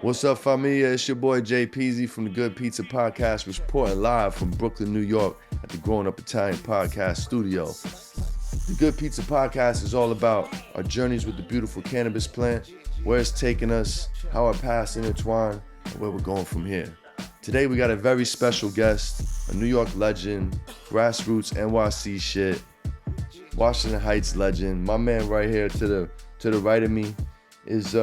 What's up, familia? It's your boy JPZ from the Good Pizza Podcast, reporting live from Brooklyn, New York at the Growing Up Italian Podcast Studio. The Good Pizza Podcast is all about our journeys with the beautiful cannabis plant, where it's taken us, how our paths intertwine, and where we're going from here. Today we got a very special guest, a New York legend, grassroots NYC shit, Washington Heights legend. My man right here to the right of me is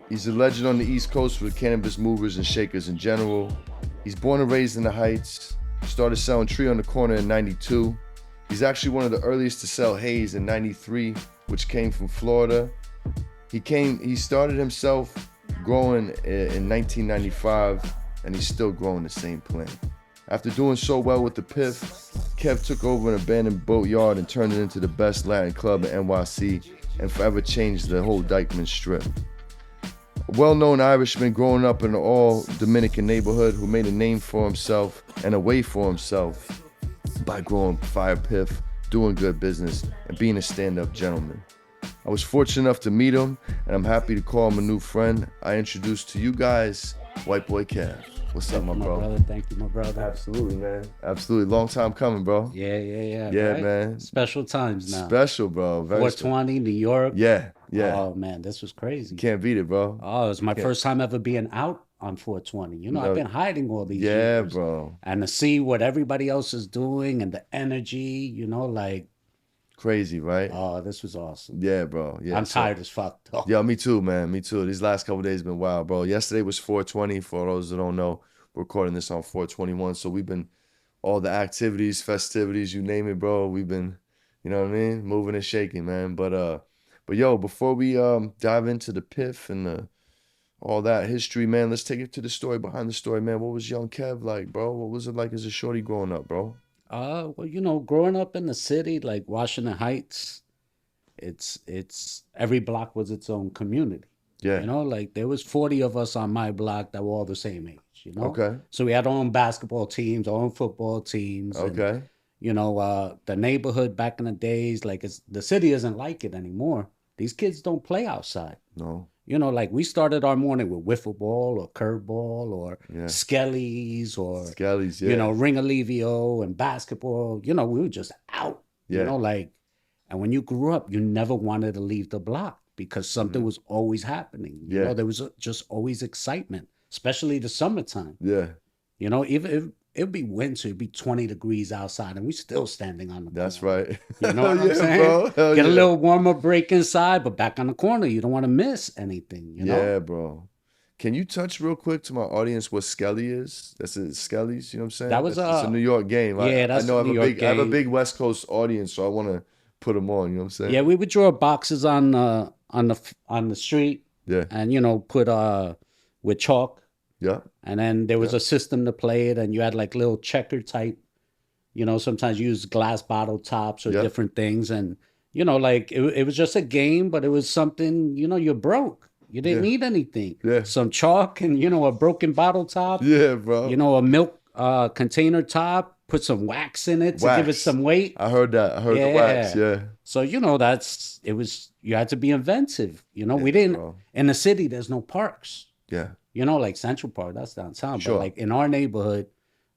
he's a legend on the East Coast for cannabis movers and shakers in general. He's born and raised in the Heights. Started selling tree on the corner in '92. He's actually one of the earliest to sell haze in '93, which came from Florida. He started himself growing in 1995, and he's still growing the same plant. After doing so well with the Piff, Kev took over an abandoned boatyard and turned it into the best Latin club in NYC and forever changed the whole Dykeman Strip. A well-known Irishman growing up in an all-Dominican neighborhood who made a name for himself and a way for himself by growing fire Piff, doing good business, and being a stand-up gentleman. I was fortunate enough to meet him, and I'm happy to call him a new friend. I introduce to you guys, Whiteboy Kev. What's up, my bro? Thank you, my brother. Absolutely, man. Absolutely. Long time coming, bro. Yeah. Yeah, right? man. Special times now. Special, bro. Very 420, New York. Yeah. Oh, man, this was crazy. Can't beat it, bro. Oh, it was my first time ever being out on 420. You know, I've been hiding all these years. Yeah, bro. And to see what everybody else is doing and the energy, you know, like, crazy, right? oh, this was awesome. Yeah, bro. Yeah. I'm tired as fuck, though. Yeah, me too, man. Me too. These last couple of days been wild, bro. Yesterday was 420. For those that don't know, we're recording this on 421. So we've been all the activities, festivities, you name it, bro. We've been, you know what I mean, moving and shaking, man. But yo, before we dive into the Piff and all that history, man, let's take it to the story behind the story, man. What was young Kev like, bro? What was it like as a shorty growing up, bro? Well, you know, growing up in the city, like Washington Heights, it's every block was its own community. Yeah. You know, like there was 40 of us on my block that were all the same age, you know? Okay. So we had our own basketball teams, our own football teams. Okay. And, you know, the neighborhood back in the days, like the city isn't like it anymore. These kids don't play outside. No. You know, like we started our morning with wiffle ball or curveball or skellies or, Skellies, yeah. you know, ring alivio and basketball. You know, we were just out, you know, like, and when you grew up, you never wanted to leave the block because something was always happening. You know, there was just always excitement, especially the summertime. Yeah. You know, even if it'd be winter, it'd be 20 degrees outside and we still standing on the corner. That's right. You know what I'm saying? Bro. Hell Get a little warmer break inside, but back on the corner, you don't want to miss anything, you know? Yeah, bro. Can you touch real quick to my audience what Skelly is? That's it, Skelly's, you know what I'm saying? That was it's a New York game. Yeah, that's I know a New York I have a game. big West Coast audience, so I want to put them on, you know what I'm saying? Yeah, we would draw boxes on the street. Yeah. And, you know, put with chalk. Yeah. And then there was a system to play it, and you had like little checker type, you know, sometimes you use glass bottle tops or different things. And, you know, like it was just a game, but it was something, you know, you're broke. You didn't need anything. Yeah. Some chalk and, you know, a broken bottle top. Yeah, bro. You know, a milk container top, put some wax in it to give it some weight. I heard that. I heard the wax, yeah. So, you know, you had to be inventive. You know, we didn't, in the city, there's no parks. Yeah. You know, like Central Park, that's downtown. Sure. But like in our neighborhood,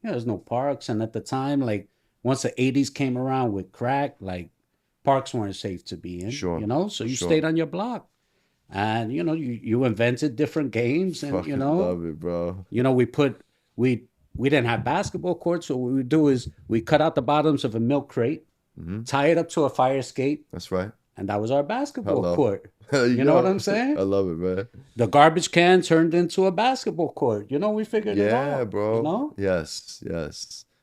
you know, there's no parks. And at the time, like once the 80s came around with crack, like parks weren't safe to be in. Sure. You know, so you stayed on your block. And, you know, you invented different games. And, you know, love it, bro. You know, we didn't have basketball courts. So what we would do is we cut out the bottoms of a milk crate, tie it up to a fire escape. That's right. And that was our basketball court. You know what I'm saying? I love it, man. The garbage can turned into a basketball court. You know, we figured it out. Yeah, bro. You know? Yes.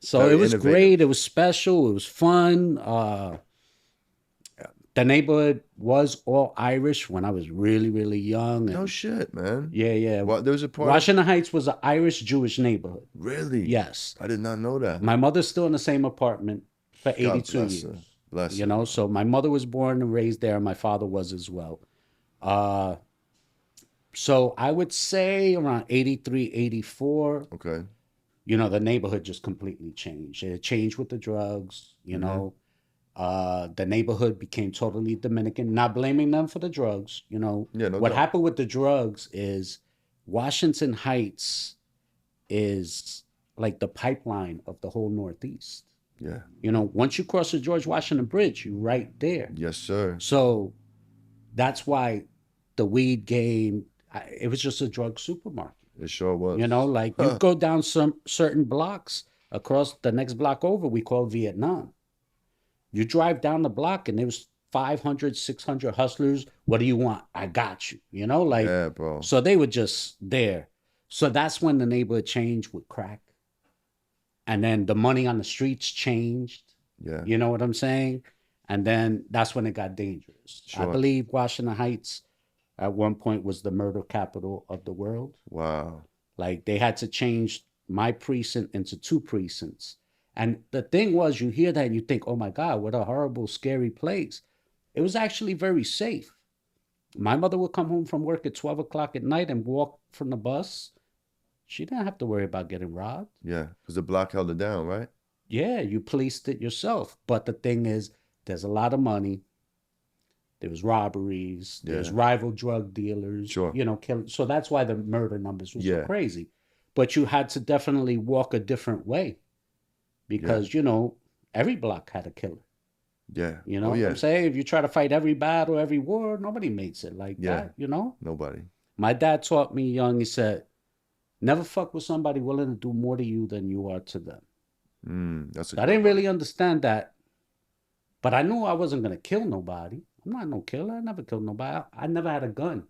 So Very it was innovative. great. It was special. It was fun. The neighborhood was all Irish when I was really, really young. No shit, man. Yeah. What? There was a part. Washington Heights was an Irish-Jewish neighborhood. Really? Yes. I did not know that. My mother's still in the same apartment for God 82 bless years. her. Bless You her. know, so my mother was born and raised there. My father was as well. So I would say around 83, 84, Okay. you know, the neighborhood just completely changed. It changed with the drugs, you know. The neighborhood became totally Dominican. Not blaming them for the drugs, you know. Yeah, no What doubt. happened with the drugs is Washington Heights is like the pipeline of the whole Northeast. Yeah. You know, once you cross the George Washington Bridge, you're right there. Yes, sir. So that's why the weed game, it was just a drug supermarket. It sure was. You know, like you go down some certain blocks, across the next block over, we call Vietnam. You drive down the block and there was 500, 600 hustlers. What do you want? I got you. You know, like, yeah, bro. So they were just there. So that's when the neighborhood changed with crack. And then the money on the streets changed. Yeah. You know what I'm saying? And then that's when it got dangerous. Sure. I believe Washington Heights at one point was the murder capital of the world. Wow. Like they had to change my precinct into 2 precincts. And the thing was, you hear that and you think, oh my God, what a horrible, scary place. It was actually very safe. My mother would come home from work at 12 o'clock at night and walk from the bus. She didn't have to worry about getting robbed. Yeah, because the block held it down, right? Yeah, you policed it yourself. But the thing is, there's a lot of money. There was robberies. Yeah. There's rival drug dealers. Sure. You know, so that's why the murder numbers were so crazy. But you had to definitely walk a different way because, you know, every block had a killer. Yeah. You know what I'm saying? If you try to fight every battle, every war, nobody makes it like that, you know? Nobody. My dad taught me young, he said, never fuck with somebody willing to do more to you than you are to them. I didn't really understand that, but I knew I wasn't going to kill nobody. I'm not no killer. I never killed nobody. I never had a gun.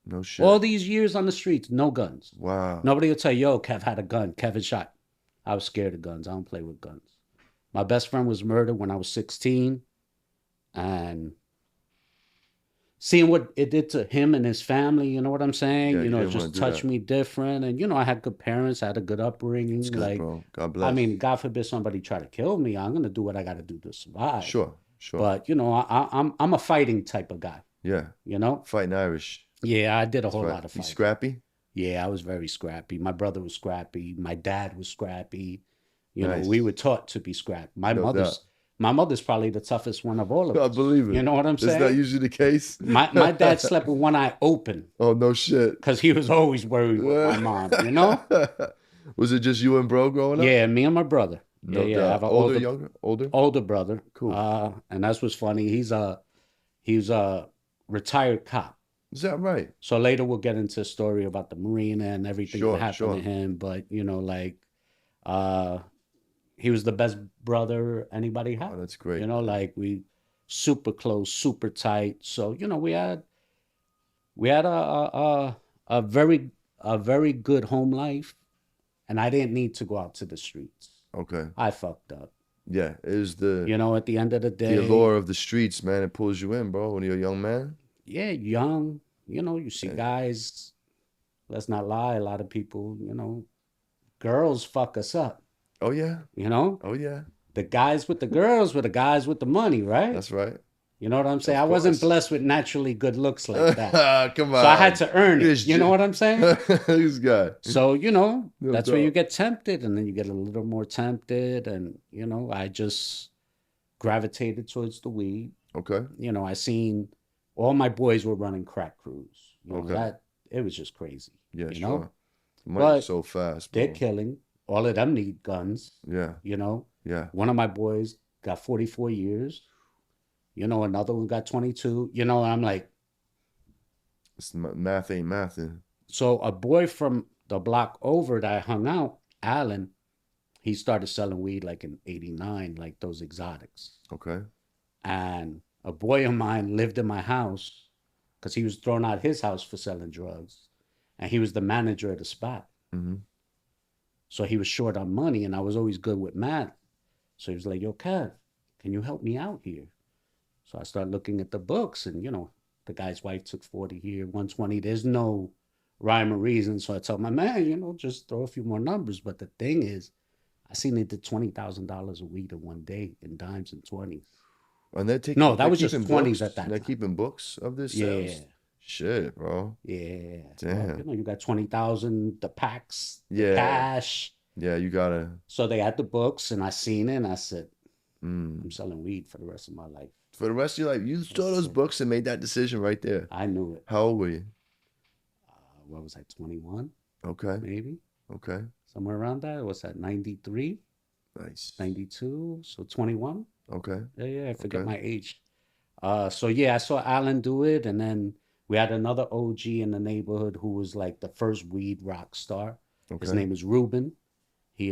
No shit. All these years on the streets, no guns. Wow. Nobody will tell you, yo, Kev had a gun. Kevin shot. I was scared of guns. I don't play with guns. My best friend was murdered when I was 16. And seeing what it did to him and his family, you know what I'm saying? Yeah, you know, it just touched me different. And, you know, I had good parents. I had a good upbringing. That's good, like, bro. God bless. I mean, God forbid somebody try to kill me. I'm going to do what I got to do to survive. Sure. But, you know, I'm a fighting type of guy. Yeah. You know? Fighting Irish. Yeah, I did a whole lot of fighting. You scrappy? Yeah, I was very scrappy. My brother was scrappy. My dad was scrappy. You know, we were taught to be scrappy. My mother's probably the toughest one of all of us. I believe it. You know what I'm saying? Is that usually the case? My dad slept with one eye open. Oh, no shit. Because he was always worried with my mom, you know? Was it just you and bro growing up? Yeah, me and my brother. No I have an older, younger? Older? Older brother. Cool. And that's what's funny. He's a retired cop. Is that right? So later we'll get into a story about the Marina and everything that happened to him. But, you know, like... he was the best brother anybody had. Oh, that's great. You know, like we super close, super tight. So, you know, we had a very good home life, and I didn't need to go out to the streets. Okay. I fucked up. Yeah, it is the... You know, at the end of the day... The allure of the streets, man, it pulls you in, bro, when you're a young man. Yeah, young. You know, you see guys, let's not lie, a lot of people, you know, girls fuck us up. Oh, yeah. You know? Oh, yeah. The guys with the girls were the guys with the money, right? That's right. You know what I'm saying? I wasn't blessed with naturally good looks like that. Come on. So I had to earn it. You know what I'm saying? This guy. So, you know, that's where you get tempted, and then you get a little more tempted. And, you know, I just gravitated towards the weed. Okay. You know, I seen all my boys were running crack crews. You know, it was just crazy. Yeah, you know? Money's so fast, bro. They're killing. All of them need guns. Yeah. You know? Yeah. One of my boys got 44 years. You know, another one got 22. You know, I'm like... Math ain't mathing. So a boy from the block over that I hung out, Alan, he started selling weed like in 89, like those exotics. Okay. And a boy of mine lived in my house because he was thrown out his house for selling drugs. And he was the manager of the spot. Mm-hmm. So he was short on money, and I was always good with math. So he was like, yo, Kev, can you help me out here? So I started looking at the books, and, you know, the guy's wife took 40 here, 120. There's no rhyme or reason. So I told my man, you know, just throw a few more numbers. But the thing is, I seen they did $20,000 a week in one day in dimes and 20s. And they're taking... No, that was just 20s at that time. They're keeping books of this sales? Yeah. Shit, bro. Yeah. Damn. Well, you know, you got 20,000, the packs, the cash. Yeah, you gotta... So they had the books, and I seen it, and I said, I'm selling weed for the rest of my life. For the rest of your life? You saw those books and made that decision right there. I knew it. How old were you? what was I, 21? Okay. Maybe. Okay. Somewhere around that. What's that, 93? Nice. 92, so 21. Okay. Yeah, I forget Okay. my age. So yeah, I saw Alan do it, and then we had another OG in the neighborhood who was like the first weed rock star. His Okay. name is Ruben. He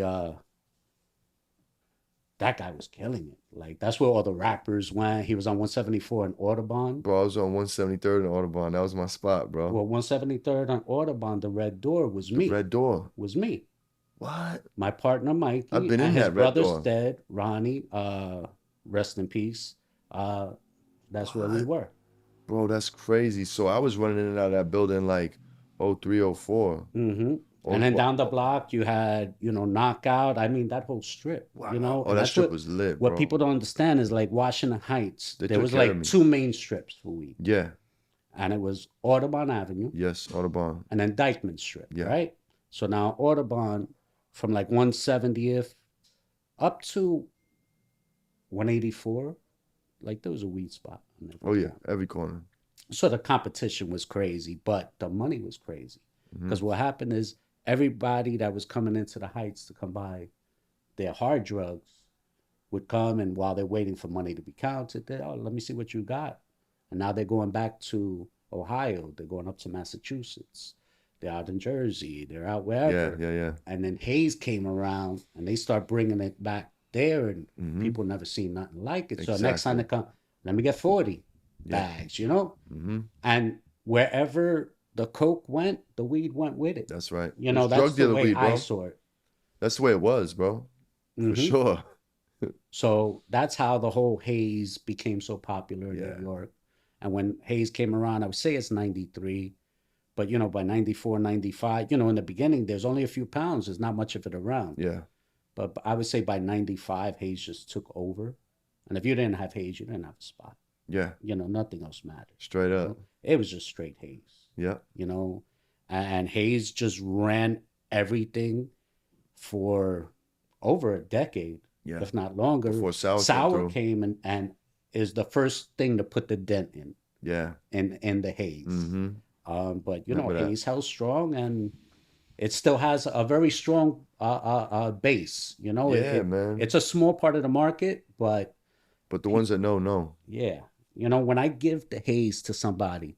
that guy was killing it. Like that's where all the rappers went. He was on 174 in Audubon. Bro, I was on 173rd and Audubon. That was my spot, bro. Well, 173rd on Audubon, the Red Door was me. The Red Door. Was me. What? My partner Mikey. I've been in and his that Red brother Door. Stead, Ronnie, rest in peace. That's where we were. Bro, that's crazy. So I was running in and out of that building like 03, 04. Mm-hmm. And then down the block, you had, Knockout. I mean, that whole strip, Wow. Oh, and that strip was lit, What bro. people don't understand is like Washington Heights. They there took was care of like me. 2 main strips for weed. Yeah. And it was Audubon Avenue. Yes, Audubon. And then Dykeman Strip, Yeah. right? So now Audubon, from like 170th up to 184, like there was a weed spot. Oh, yeah. Every corner. So the competition was crazy, but the money was crazy. Because what happened is everybody that was coming into the Heights to come buy their hard drugs would come, and while they're waiting for money to be counted, they, oh, let me see what you got. And now they're going back to Ohio. They're going up to Massachusetts. They're out in Jersey. They're out wherever. Yeah. And then Haze came around, and they start bringing it back there, and people never seen nothing like it. Exactly. So next time they come, let me get 40 bags, And wherever the coke went, the weed went with it. That's right. That's drug dealer the way weed, bro. I saw it. That's the way it was, bro. For sure. So that's how the whole Haze became so popular in New York. And when Haze came around, I would say it's 93, but by 94, 95, in the beginning, there's only a few pounds. There's not much of it around. Yeah. But I would say by 95, Haze just took over. And if you didn't have Haze, you didn't have a spot. Yeah. Nothing else mattered. Straight up. It was just straight Haze. Yeah. And Haze just ran everything for over a decade, if not longer. Before Sour came and is the first thing to put the dent in. Yeah. In the Haze. But Remember Haze held strong, and it still has a very strong base. Man. It's a small part of the market, but the ones that know. Yeah. When I give the Haze to somebody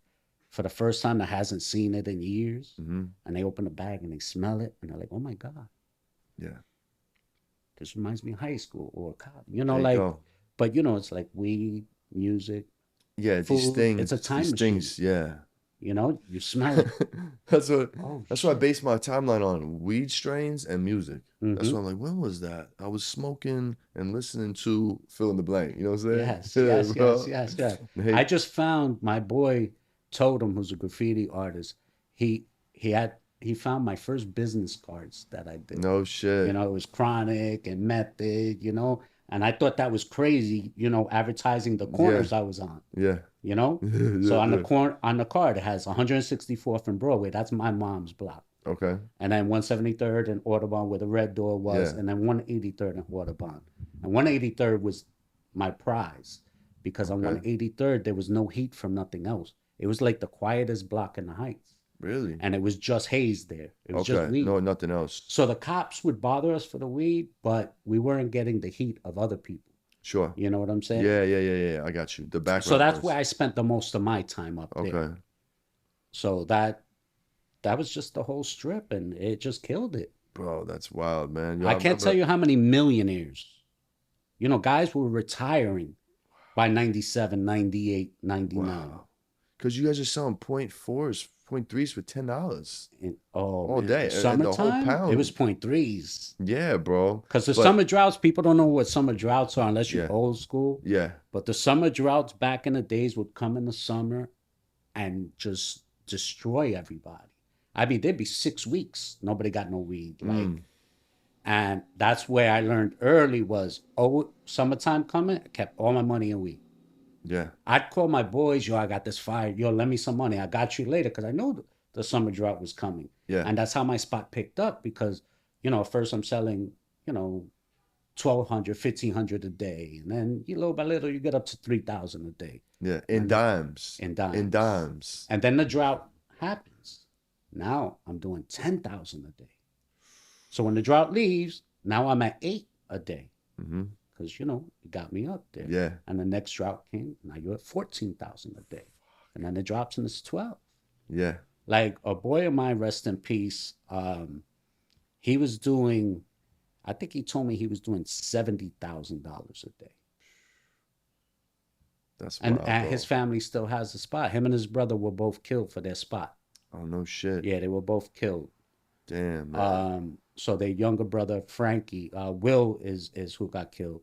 for the first time that hasn't seen it in years, and they open the bag and they smell it, and they're like, oh my God. Yeah. This reminds me of high school or college. But it's like weed, music. Yeah, food. these things. It's a time these machine. Things, yeah. You smell it. That's what I base my timeline on: weed strains and music. That's why I'm like, when was that? I was smoking and listening to fill in the blank. You know what I'm saying? Yes. I just found my boy Totem, who's a graffiti artist. He found my first business cards that I did. No shit. It was Chronic and Method. And I thought that was crazy. Advertising the corners I was on. Yeah. So on the card it has 164th and Broadway. That's my mom's block. Okay. And then 173rd and Audubon, where the Red Door was, and then 183rd and Audubon. And 183rd was my prize because on 183rd there was no heat from nothing else. It was like the quietest block in the Heights. Really? And it was just Haze there. It was just weed. No, nothing else. So the cops would bother us for the weed, but we weren't getting the heat of other people. Sure. You know what I'm saying? Yeah. I got you. The background. So that's where I spent the most of my time up there. Okay. So that was just the whole strip, and it just killed it. Bro, that's wild, man. I can't tell you how many millionaires. Guys were retiring by 97, 98, 99. Wow. Because you guys are selling 0.4s, 0.3s for $10. All day. Summertime, the whole pound. it was 0.3s. Yeah, bro. Because summer droughts, people don't know what summer droughts are unless you're old school. Yeah. But the summer droughts back in the days would come in the summer and just destroy everybody. I mean, there'd be 6 weeks. Nobody got no weed. And that's where I learned early was, summertime coming, I kept all my money in weed. Yeah. I'd call my boys, I got this fire. Lend me some money. I got you later because I knew the summer drought was coming. Yeah. And that's how my spot picked up because, at first I'm selling, 1,200, 1,500 a day. And then little by little, you get up to 3,000 a day. Yeah. In dimes. And then the drought happens. Now I'm doing 10,000 a day. So when the drought leaves, now I'm at 8 a day. Because, you know, it got me up there. Yeah. And the next drought came, now you're at 14,000 a day. And then it drops and it's 12. Yeah. Like a boy of mine, rest in peace, he was doing, I think he told me he was doing $70,000 a day. That's wild, and his family still has a spot. Him and his brother were both killed for their spot. Oh, no shit. Yeah, they were both killed. Damn, man. So their younger brother, Frankie, Will is who got killed.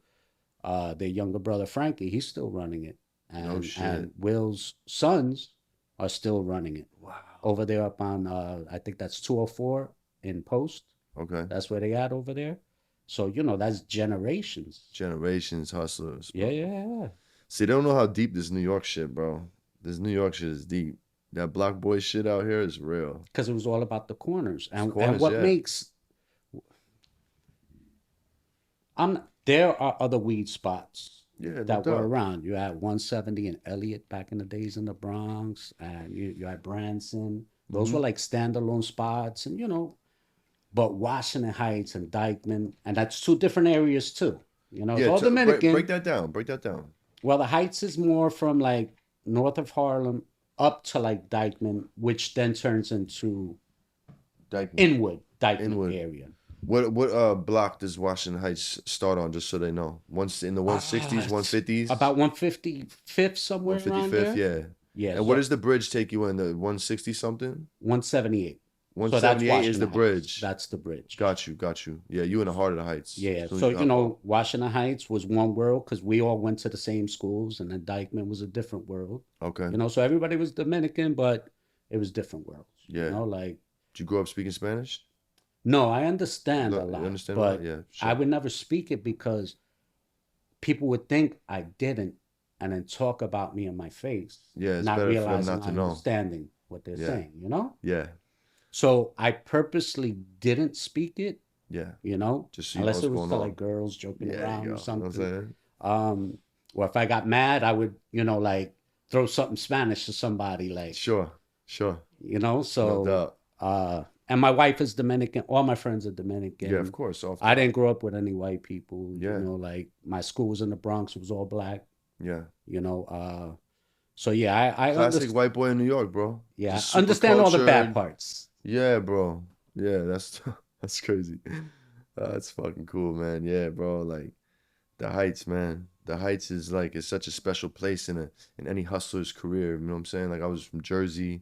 Their younger brother, Frankie, he's still running it. And, No shit. And Will's sons are still running it. Wow. Over there up on, I think that's 204 in Post. Okay. That's where they at over there. So, you know, that's generations. Generations, hustlers. Bro. Yeah. See, they don't know how deep this New York shit, bro. This New York shit is deep. That Block Boy shit out here is real. Because it was all about the corners. And corners, what yeah. makes... There are other weed spots that were around. You had 170 and Elliott back in the days in the Bronx. And you had Branson. Those were like standalone spots. And, you know... But Washington Heights and Dykeman, and that's two different areas too. You know, it's all Dominican. Break that down. Break that down. Well, the Heights is more from like north of Harlem up to like Dykeman, which then turns into Dykeman area. What block does Washington Heights start on? Just so they know, once in the 160s, 150s, about 155th somewhere around there. Yeah. Yeah. And what does the bridge take you in? The 160 something? 178. 178 is the bridge. That's the bridge. Got you. Yeah, you in the heart of the Heights. Yeah, so you know, Washington Heights was one world because we all went to the same schools, and then Dykeman was a different world. Okay. You know, so everybody was Dominican, but it was different worlds. Yeah. You know, like. Did you grow up speaking Spanish? No, I understand a lot. You understand but a lot? Yeah, sure. I would never speak it because people would think I didn't, and then talk about me in my face. Yeah, it's not better realizing for them not to I'm know. Understanding what they're saying. You know. Yeah. So I purposely didn't speak it. Yeah. You know, just so unless it was to like girls joking around or something. You know what I'm saying? Or if I got mad, I would, you know, like throw something Spanish to somebody, like. Sure. You know, so. No doubt. And my wife is Dominican. All my friends are Dominican. Yeah, of course. I didn't grow up with any white people. Yeah. You know, like my school was in the Bronx. It was all black. Yeah. You know, so yeah, I classic white boy in New York, bro. Yeah, understand all the bad parts. Yeah, bro. Yeah, that's crazy. That's fucking cool, man. Yeah, bro. Like the Heights, man. The Heights is like it's such a special place in any hustler's career. You know what I'm saying? Like I was from Jersey.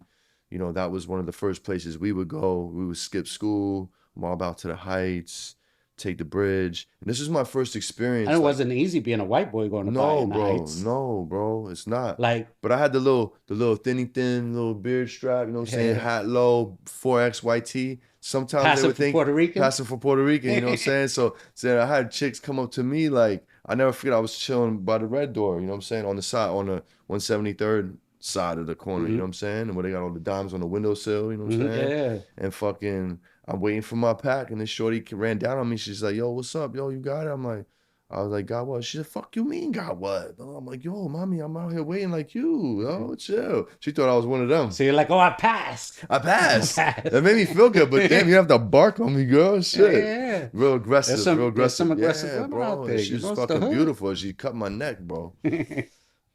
You know, that was one of the first places we would go. We would skip school, mob out to the Heights, take the bridge. And this is my first experience. And it wasn't easy being a white boy going to no, the bro. Heights. No, bro. It's not. Like, but I had the little thin little beard strap, you know what I'm saying? Hat low, 4XYT. Sometimes they would think passing for Puerto Rican, you know what I'm saying? So I had chicks come up to me like, I never forget I was chilling by the red door, you know what I'm saying? On the side, on the 173rd side of the corner, you know what I'm saying? And where they got all the dimes on the windowsill, you know what I'm saying? Yeah. And fucking, I'm waiting for my pack, and this shorty ran down on me. She's like, yo, what's up? Yo, you got it? I was like, got what? She said, fuck you mean, got what? I'm like, yo, mommy, I'm out here waiting like you. Yo, chill. She thought I was one of them. So you're like, oh, I passed. That made me feel good, but damn, you have to bark on me, girl. Shit. Yeah. Real aggressive, There's some aggressive women bro. out there. She's fucking beautiful. She cut my neck, bro.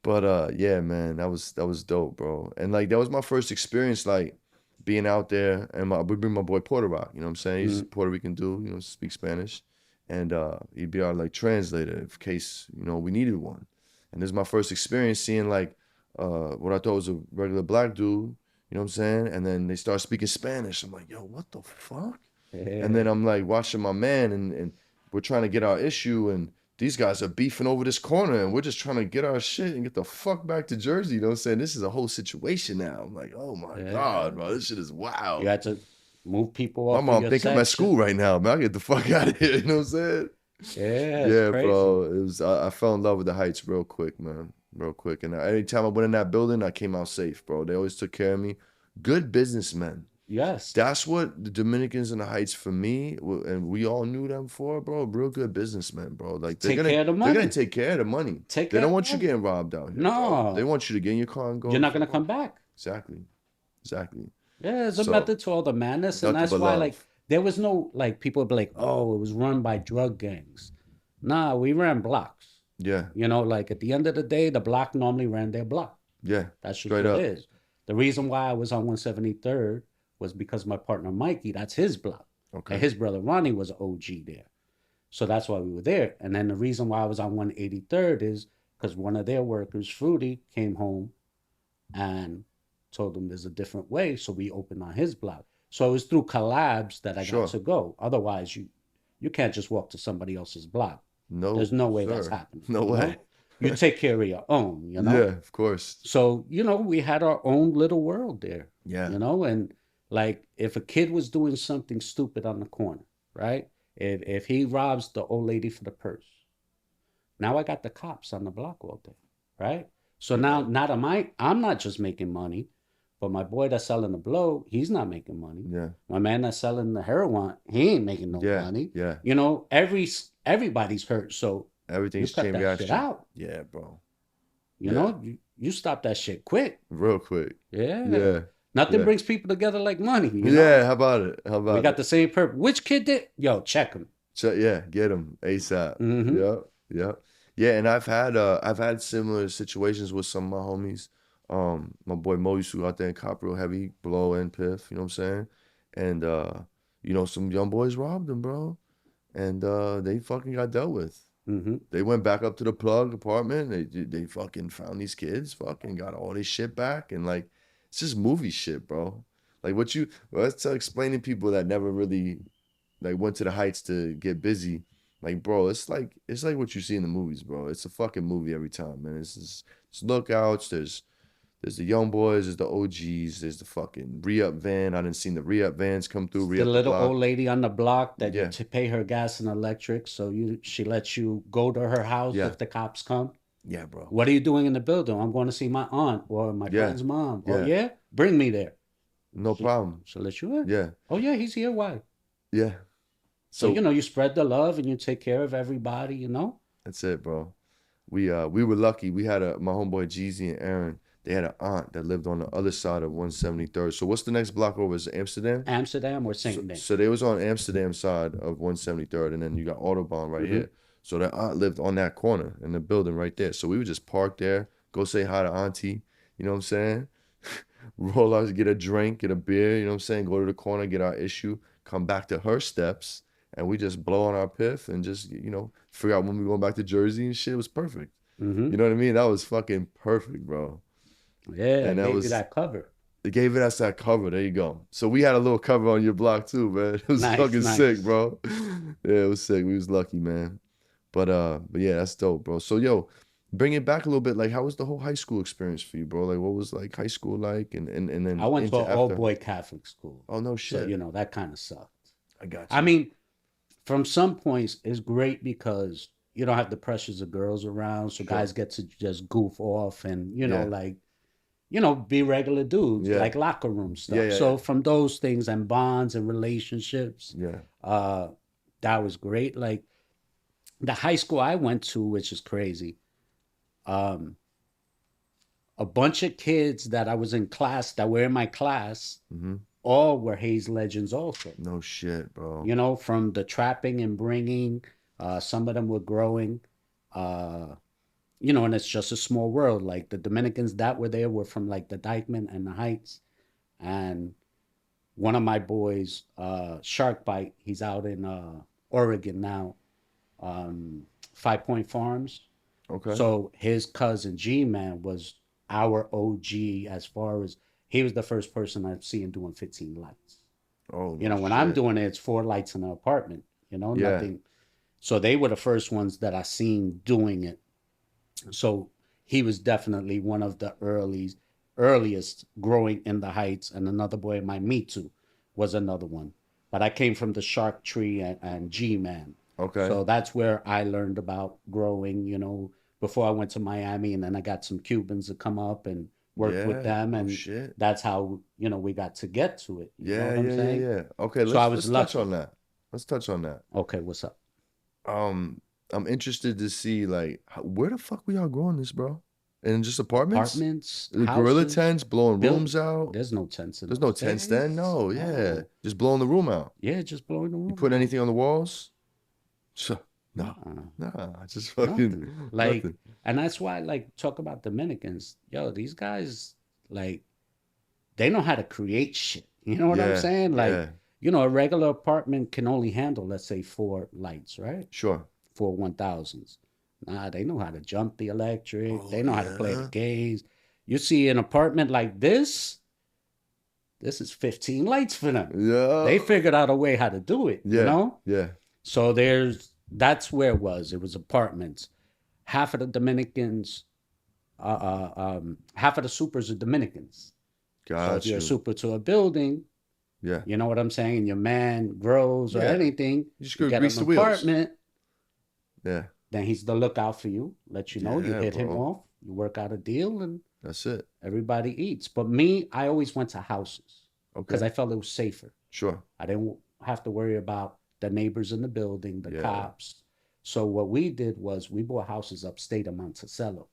But yeah, man, that was dope, bro. And like that was my first experience, like being out there. And we bring my boy Puerto Rock, you know what I'm saying? He's a Puerto Rican dude, you know, speaks Spanish. And he'd be our like translator in case, you know, we needed one. And this is my first experience seeing like what I thought was a regular black dude, you know what I'm saying? And then they start speaking Spanish. I'm like, yo, what the fuck? Yeah. And then I'm like watching my man and we're trying to get our issue and these guys are beefing over this corner and we're just trying to get our shit and get the fuck back to Jersey. You know what I'm saying? This is a whole situation now. I'm like, oh my God, bro, this shit is wild. You had to move people off. My mom think I'm at school right now, man. I get the fuck out of here. You know what I'm saying? Yeah, bro. It was. I fell in love with the Heights real quick, man. Real quick. And anytime I went in that building, I came out safe, bro. They always took care of me. Good businessmen. Yes. That's what the Dominicans in the Heights for me, and we all knew them for, bro. Real good businessmen, bro. Like they're gonna take care of the money. They don't want you getting robbed out here. No. Bro. They want you to get in your car and go. You're not gonna come back. Exactly. Yeah, there's a So method to all the madness, and nothing that's but why like love. there was no like people would be like, oh, it was run by drug gangs. Nah, we ran blocks. Yeah, Like at the end of the day, the block normally ran their block. yeah, That's just straight what it up. is. The reason why I was on 173rd was because my partner Mikey, that's his block. And Okay. his brother Ronnie was an OG there. So that's why we were there. And then the reason why I was on 183rd is because one of their workers, Fruity, came home and told them there's a different way. So we opened on his block. So it was through collabs that I got Sure. to go. Otherwise, you can't just walk to somebody else's block. No, There's no way that's sir. happening. No way. You take care of your own, Yeah, of course. So, we had our own little world there, Yeah. and like if a kid was doing something stupid on the corner, right? If he robs the old lady for the purse, now I got the cops on the block all day, right? So now not I'm not just making money, but my boy that's selling the blow, he's not making money. Yeah. My man that's selling the heroin, he ain't making no money. Yeah. Everybody's hurt. So Everything's cut changed. that shit out. Yeah, bro. You stop that shit quick. Real quick. Yeah. Yeah. Nothing brings people together like money. Yeah, how about it? We got the same purpose. Which kid did? Yo, check him. Yeah, get him ASAP. Mhm. Yeah. Yeah, and I've had similar situations with some of my homies. My boy Mo used to go out there and cop real heavy, blow and Piff, you know what I'm saying? And some young boys robbed him, bro. And they fucking got dealt with. Mm-hmm. They went back up to the plug apartment. They fucking found these kids, fucking got all this shit back, and like it's just movie shit, bro. Like let's explaining people that never really like went to the heights to get busy. Like, bro, it's like what you see in the movies, bro. It's a fucking movie every time, man. It's lookouts. There's the young boys. There's the OGs. There's the fucking re-up van. I didn't seen the re-up vans come through. The little old lady on the block that Yeah. you pay her gas and electric, so she lets you go to her house if the cops come. Yeah, bro. What are you doing in the building? I'm going to see my aunt or my friend's mom. Yeah. Oh yeah, bring me there. No problem. She'll let you in. Yeah. Oh yeah, he's here. Why? Yeah. So you spread the love and you take care of everybody. That's it, bro. We were lucky. We had my homeboy Jeezy and Aaron. They had an aunt that lived on the other side of 173rd. So what's the next block over? Is it Amsterdam? Amsterdam or St. Nick? So they was on Amsterdam side of 173rd, and then you got Autobahn right here. So that aunt lived on that corner in the building right there. So we would just park there, go say hi to auntie. You know what I'm saying? Roll out, get a drink, get a beer. You know what I'm saying? Go to the corner, get our issue, come back to her steps, and we just blow on our Piff and just figure out when we going back to Jersey and shit. It was perfect. Mm-hmm. You know what I mean? That was fucking perfect, bro. Yeah, and that gave you that cover. They gave us that cover. There you go. So we had a little cover on your block too, man. It was fucking sick, bro. Yeah, it was sick. We was lucky, man. But yeah, that's dope, bro. So yo, bring it back a little bit. Like, how was the whole high school experience for you, bro? Like, what was like high school like, and then I went to an all-boy Catholic school. Oh no shit. So that kind of sucked. I got you. I mean, from some points, it's great because you don't have the pressures of girls around, so guys get to just goof off and be regular dudes, like locker room stuff. So from those things and bonds and relationships, that was great. Like the high school I went to, which is crazy, a bunch of kids that I was in class, that were in my class, all were Haze legends also. No shit, bro. From the trapping and bringing, some of them were growing, and it's just a small world. Like the Dominicans that were there were from like the Dykeman and the Heights. And one of my boys, Shark Bite, he's out in Oregon now, 5 Point Farms. Okay. So his cousin G-Man was our OG as far as he was the first person I've seen doing 15 lights. Oh, when I'm doing it, it's 4 lights in an apartment, nothing. So they were the first ones that I seen doing it. So he was definitely one of the earliest growing in the Heights. And another boy, my Me Too, was another one. But I came from the Shark Tree and G-Man. Okay. So that's where I learned about growing, before I went to Miami. And then I got some Cubans to come up and work with them. And that's how, we got to get to it. You know what I'm saying? Yeah. Okay, let's touch on that. Let's touch on that. Okay, what's up? I'm interested to see, like, where the fuck we all growing this, bro? And just apartments? Apartments, The houses, gorilla tents, blowing rooms out? There's no tents in There's those no tents days. then? No, yeah. No. Just blowing the room out. Yeah, just blowing the room You put out. anything on the walls? No. Just fucking nothing. Like, nothing. and that's why, like, talk about Dominicans. Yo, these guys, like, they know how to create shit. You know what I'm saying? Like, you know, a regular apartment can only handle, let's say, 4 lights, right? Sure. 4 1000s. Nah, they know how to jump the electric. They know how to play the games. You see an apartment like this is 15 lights for them. Yeah. They figured out a way how to do it, you know? Yeah. So that's where it was. It was apartments. Half of the Dominicans, half of the supers are Dominicans. Gotcha. So if you're a super to a building, you know what I'm saying, and your man grows or anything, you get grease an the apartment, yeah. Then he's the lookout for you, let you know, you hit him off, you work out a deal, and that's it. Everybody eats. But me, I always went to houses because I felt it was safer. Sure. I didn't have to worry about the neighbors in the building, the cops. So what we did was we bought houses upstate of Monticello.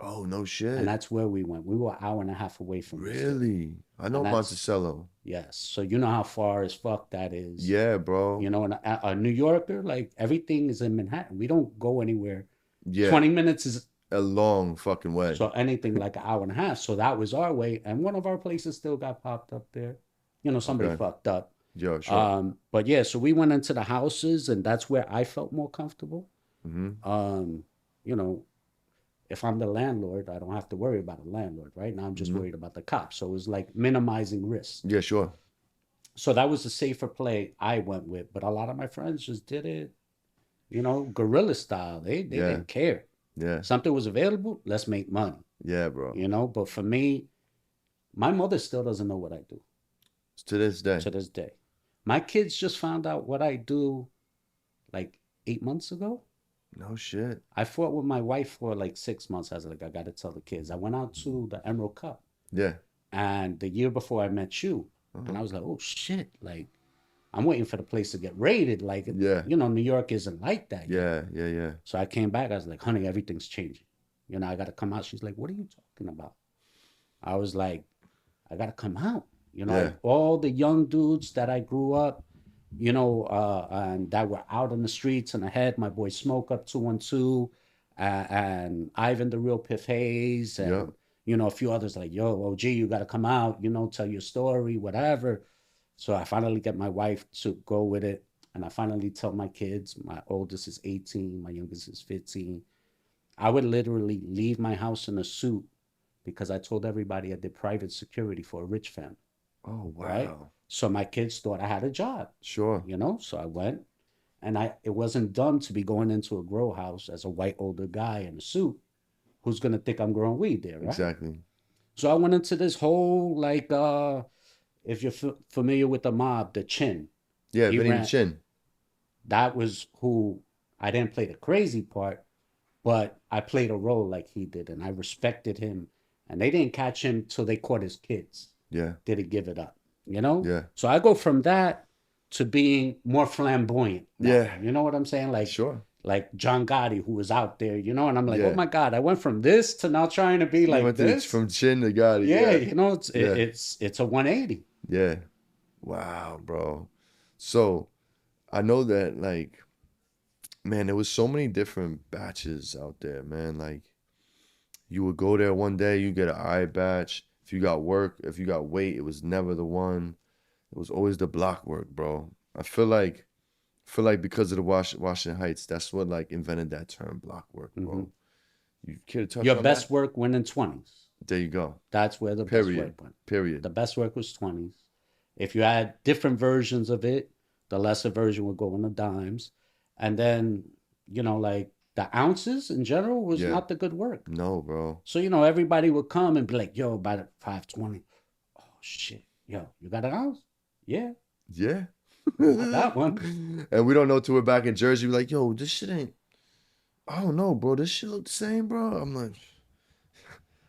Oh, no shit. And that's where we went. We were an hour and a half away from Really? I know Monticello. Yes. So you know how far as fuck that is. Yeah, bro. You know, and a New Yorker, like everything is in Manhattan. We don't go anywhere. 20 minutes is a long fucking way. So anything like an hour and a half. So that was our way. And one of our places still got popped up there. You know, somebody fucked up. Yeah, sure. But yeah, so we went into the houses and that's where I felt more comfortable. Mm-hmm. You know, if I'm the landlord, I don't have to worry about a landlord. Right now, I'm just worried about the cops. So it was like minimizing risk. Yeah, sure. So that was the safer play I went with. But a lot of my friends just did it, you know, guerrilla style. They didn't care. Yeah. Something was available, let's make money. Yeah, bro. You know, but for me, my mother still doesn't know what I do. To this day. To this day. My kids just found out what I do like 8 months ago. No shit. I fought with my wife for like 6 months. I was like, I got to tell the kids. I went out to the Emerald Cup. Yeah. And the year before I met you. And I was like, oh shit. Like, I'm waiting for the place to get raided. Like, you know, New York isn't like that yet. Yeah. So I came back. I was like, honey, everything's changing. You know, I got to come out. She's like, what are you talking about? I was like, I got to come out. You know, like all the young dudes that I grew up, you know, and that were out on the streets, and I had my boy Smoke Up 212, and Ivan the Real Piff Haze, and you know, a few others like, yo, OG, you got to come out, you know, tell your story, whatever. So I finally get my wife to go with it, and I finally tell my kids. My oldest is 18, my youngest is 15. I would literally leave my house in a suit because I told everybody I did private security for a rich family. Oh, wow. Right? So my kids thought I had a job. Sure. You know, so I went, and it wasn't dumb to be going into a grow house as a white older guy in a suit who's going to think I'm growing weed there, right? Exactly. So I went into this whole, like, if you're familiar with the mob, the Chin. Yeah, Vinny the Chin. That was who, I didn't play the crazy part, but I played a role like he did, and I respected him. And they didn't catch him till they caught his kids. Yeah. Didn't give it up, you know? Yeah. So I go from that to being more flamboyant. Yeah. You know what I'm saying? Like, sure. Like John Gotti, who was out there, you know? And I'm like, oh my God, I went from this to now trying to be like this. From Chin to Gotti. Yeah, you know, it's a 180. Yeah. Wow, bro. So I know that, like, man, there was so many different batches out there, man. Like, you would go there one day, you get an I batch. If you got work, if you got weight, it was never the one. It was always the block work, bro. I feel like because of the Washington Heights, that's what like invented that term, block work, bro. Mm-hmm. You care to touch your on best that? work went in 20s. There you go. That's where the best work went. Period. The best work was 20s. If you had different versions of it, the lesser version would go in the dimes. And then, you know, like the ounces in general was not the good work. No, bro. So, you know, everybody would come and be like, yo, buy the 520. Oh, shit. Yo, you got an ounce? Yeah. Yeah. Not that one. And we don't know till we're back in Jersey. We're like, yo, this shit ain't, I don't know, bro. This shit look the same, bro. I'm like,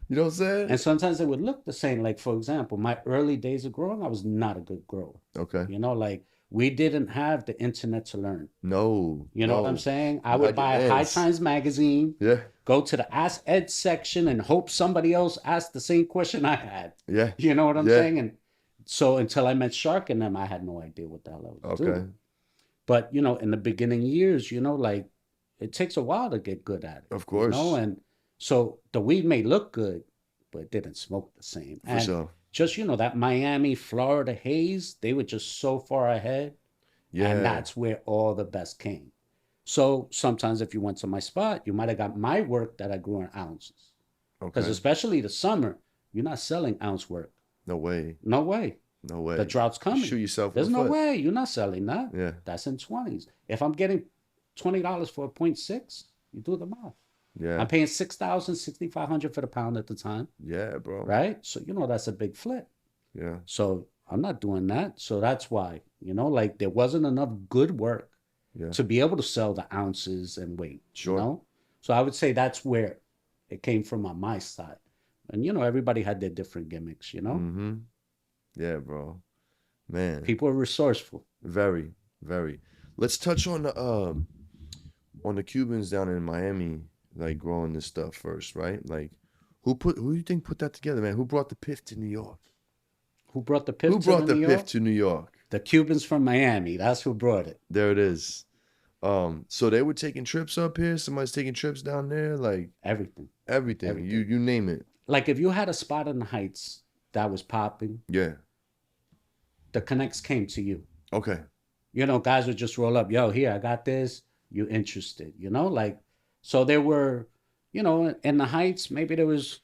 you know what I'm saying? And sometimes it would look the same. Like, for example, my early days of growing, I was not a good grower. Okay. You know, like, we didn't have the internet to learn. No. You know what I'm saying? I would buy a High Times magazine. Yeah. go to the Ask Ed section and hope somebody else asked the same question I had. Yeah. You know what I'm saying? And so until I met Shark and them, I had no idea what the hell I was doing. But, you know, in the beginning years, you know, like, it takes a while to get good at it. Of course. You know? And so the weed may look good, but it didn't smoke the same. For sure. Just, you know, that Miami, Florida haze, they were just so far ahead. Yeah. And that's where all the best came. So sometimes if you went to my spot, you might have got my work that I grew in ounces. Because especially the summer, you're not selling ounce work. No way. No way. No way. The drought's coming. Shoot yourself. There's no way. You're not selling that. Yeah. That's in 20s. If I'm getting $20 for a 0.6, you do the math. Yeah. I'm paying $6,000, $6,500 for the pound at the time. Yeah, bro. Right? So, you know, that's a big flip. Yeah. So I'm not doing that. So that's why, you know, like there wasn't enough good work to be able to sell the ounces and weight. Sure. You know? So I would say that's where it came from on my side. And, you know, everybody had their different gimmicks, you know? Mm-hmm. Yeah, bro. Man. People are resourceful. Very, very. Let's touch on the Cubans down in Miami, like growing this stuff first, right? Like, who do you think put that together, man? Who brought the Piff to New York? Who brought the Piff to New York? The Cubans from Miami. That's who brought it. There it is. So they were taking trips up here. Somebody's taking trips down there. Like everything. You name it. Like if you had a spot in the Heights that was popping. Yeah. The connects came to you. Okay. You know, guys would just roll up. Yo, here, I got this. You interested? You know, like, so there were, you know, in the Heights, maybe there was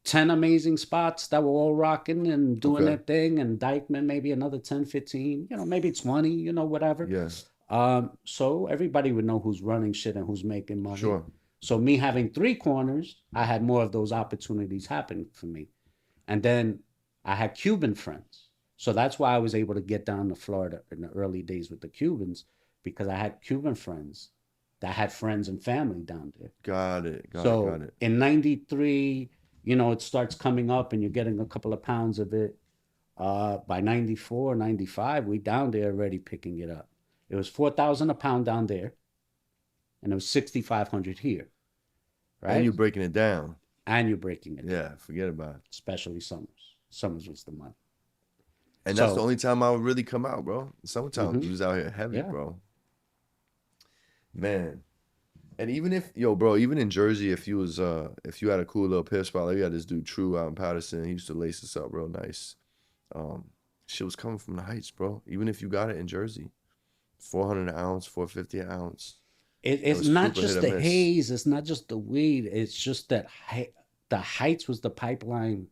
10 amazing spots that were all rocking and doing their thing. And Dykeman, maybe another 10, 15, you know, maybe 20, you know, whatever. Yes. So everybody would know who's running shit and who's making money. Sure. So me having 3 corners, I had more of those opportunities happen for me. And then I had Cuban friends. So that's why I was able to get down to Florida in the early days with the Cubans, because I had Cuban friends that had friends and family down there. Got it. So in 93, you know, it starts coming up and you're getting a couple of pounds of it. By 94, 95, we down there already picking it up. It was $4,000 a pound down there, and it was $6,500 here. Right? And you're breaking it down. Yeah, forget about it. Especially summers. Summers was the month. And that's the only time I would really come out, bro. Summertime, we was out here heavy, bro. Man. And even even in Jersey, if you had a cool little Piff spot, like we had this dude True out in Patterson, he used to lace us up real nice. Shit was coming from the Heights, bro. Even if you got it in Jersey, 400 an ounce, 450 an ounce. It's not just the haze, it's not just the weed, it's just that the Heights was the pipeline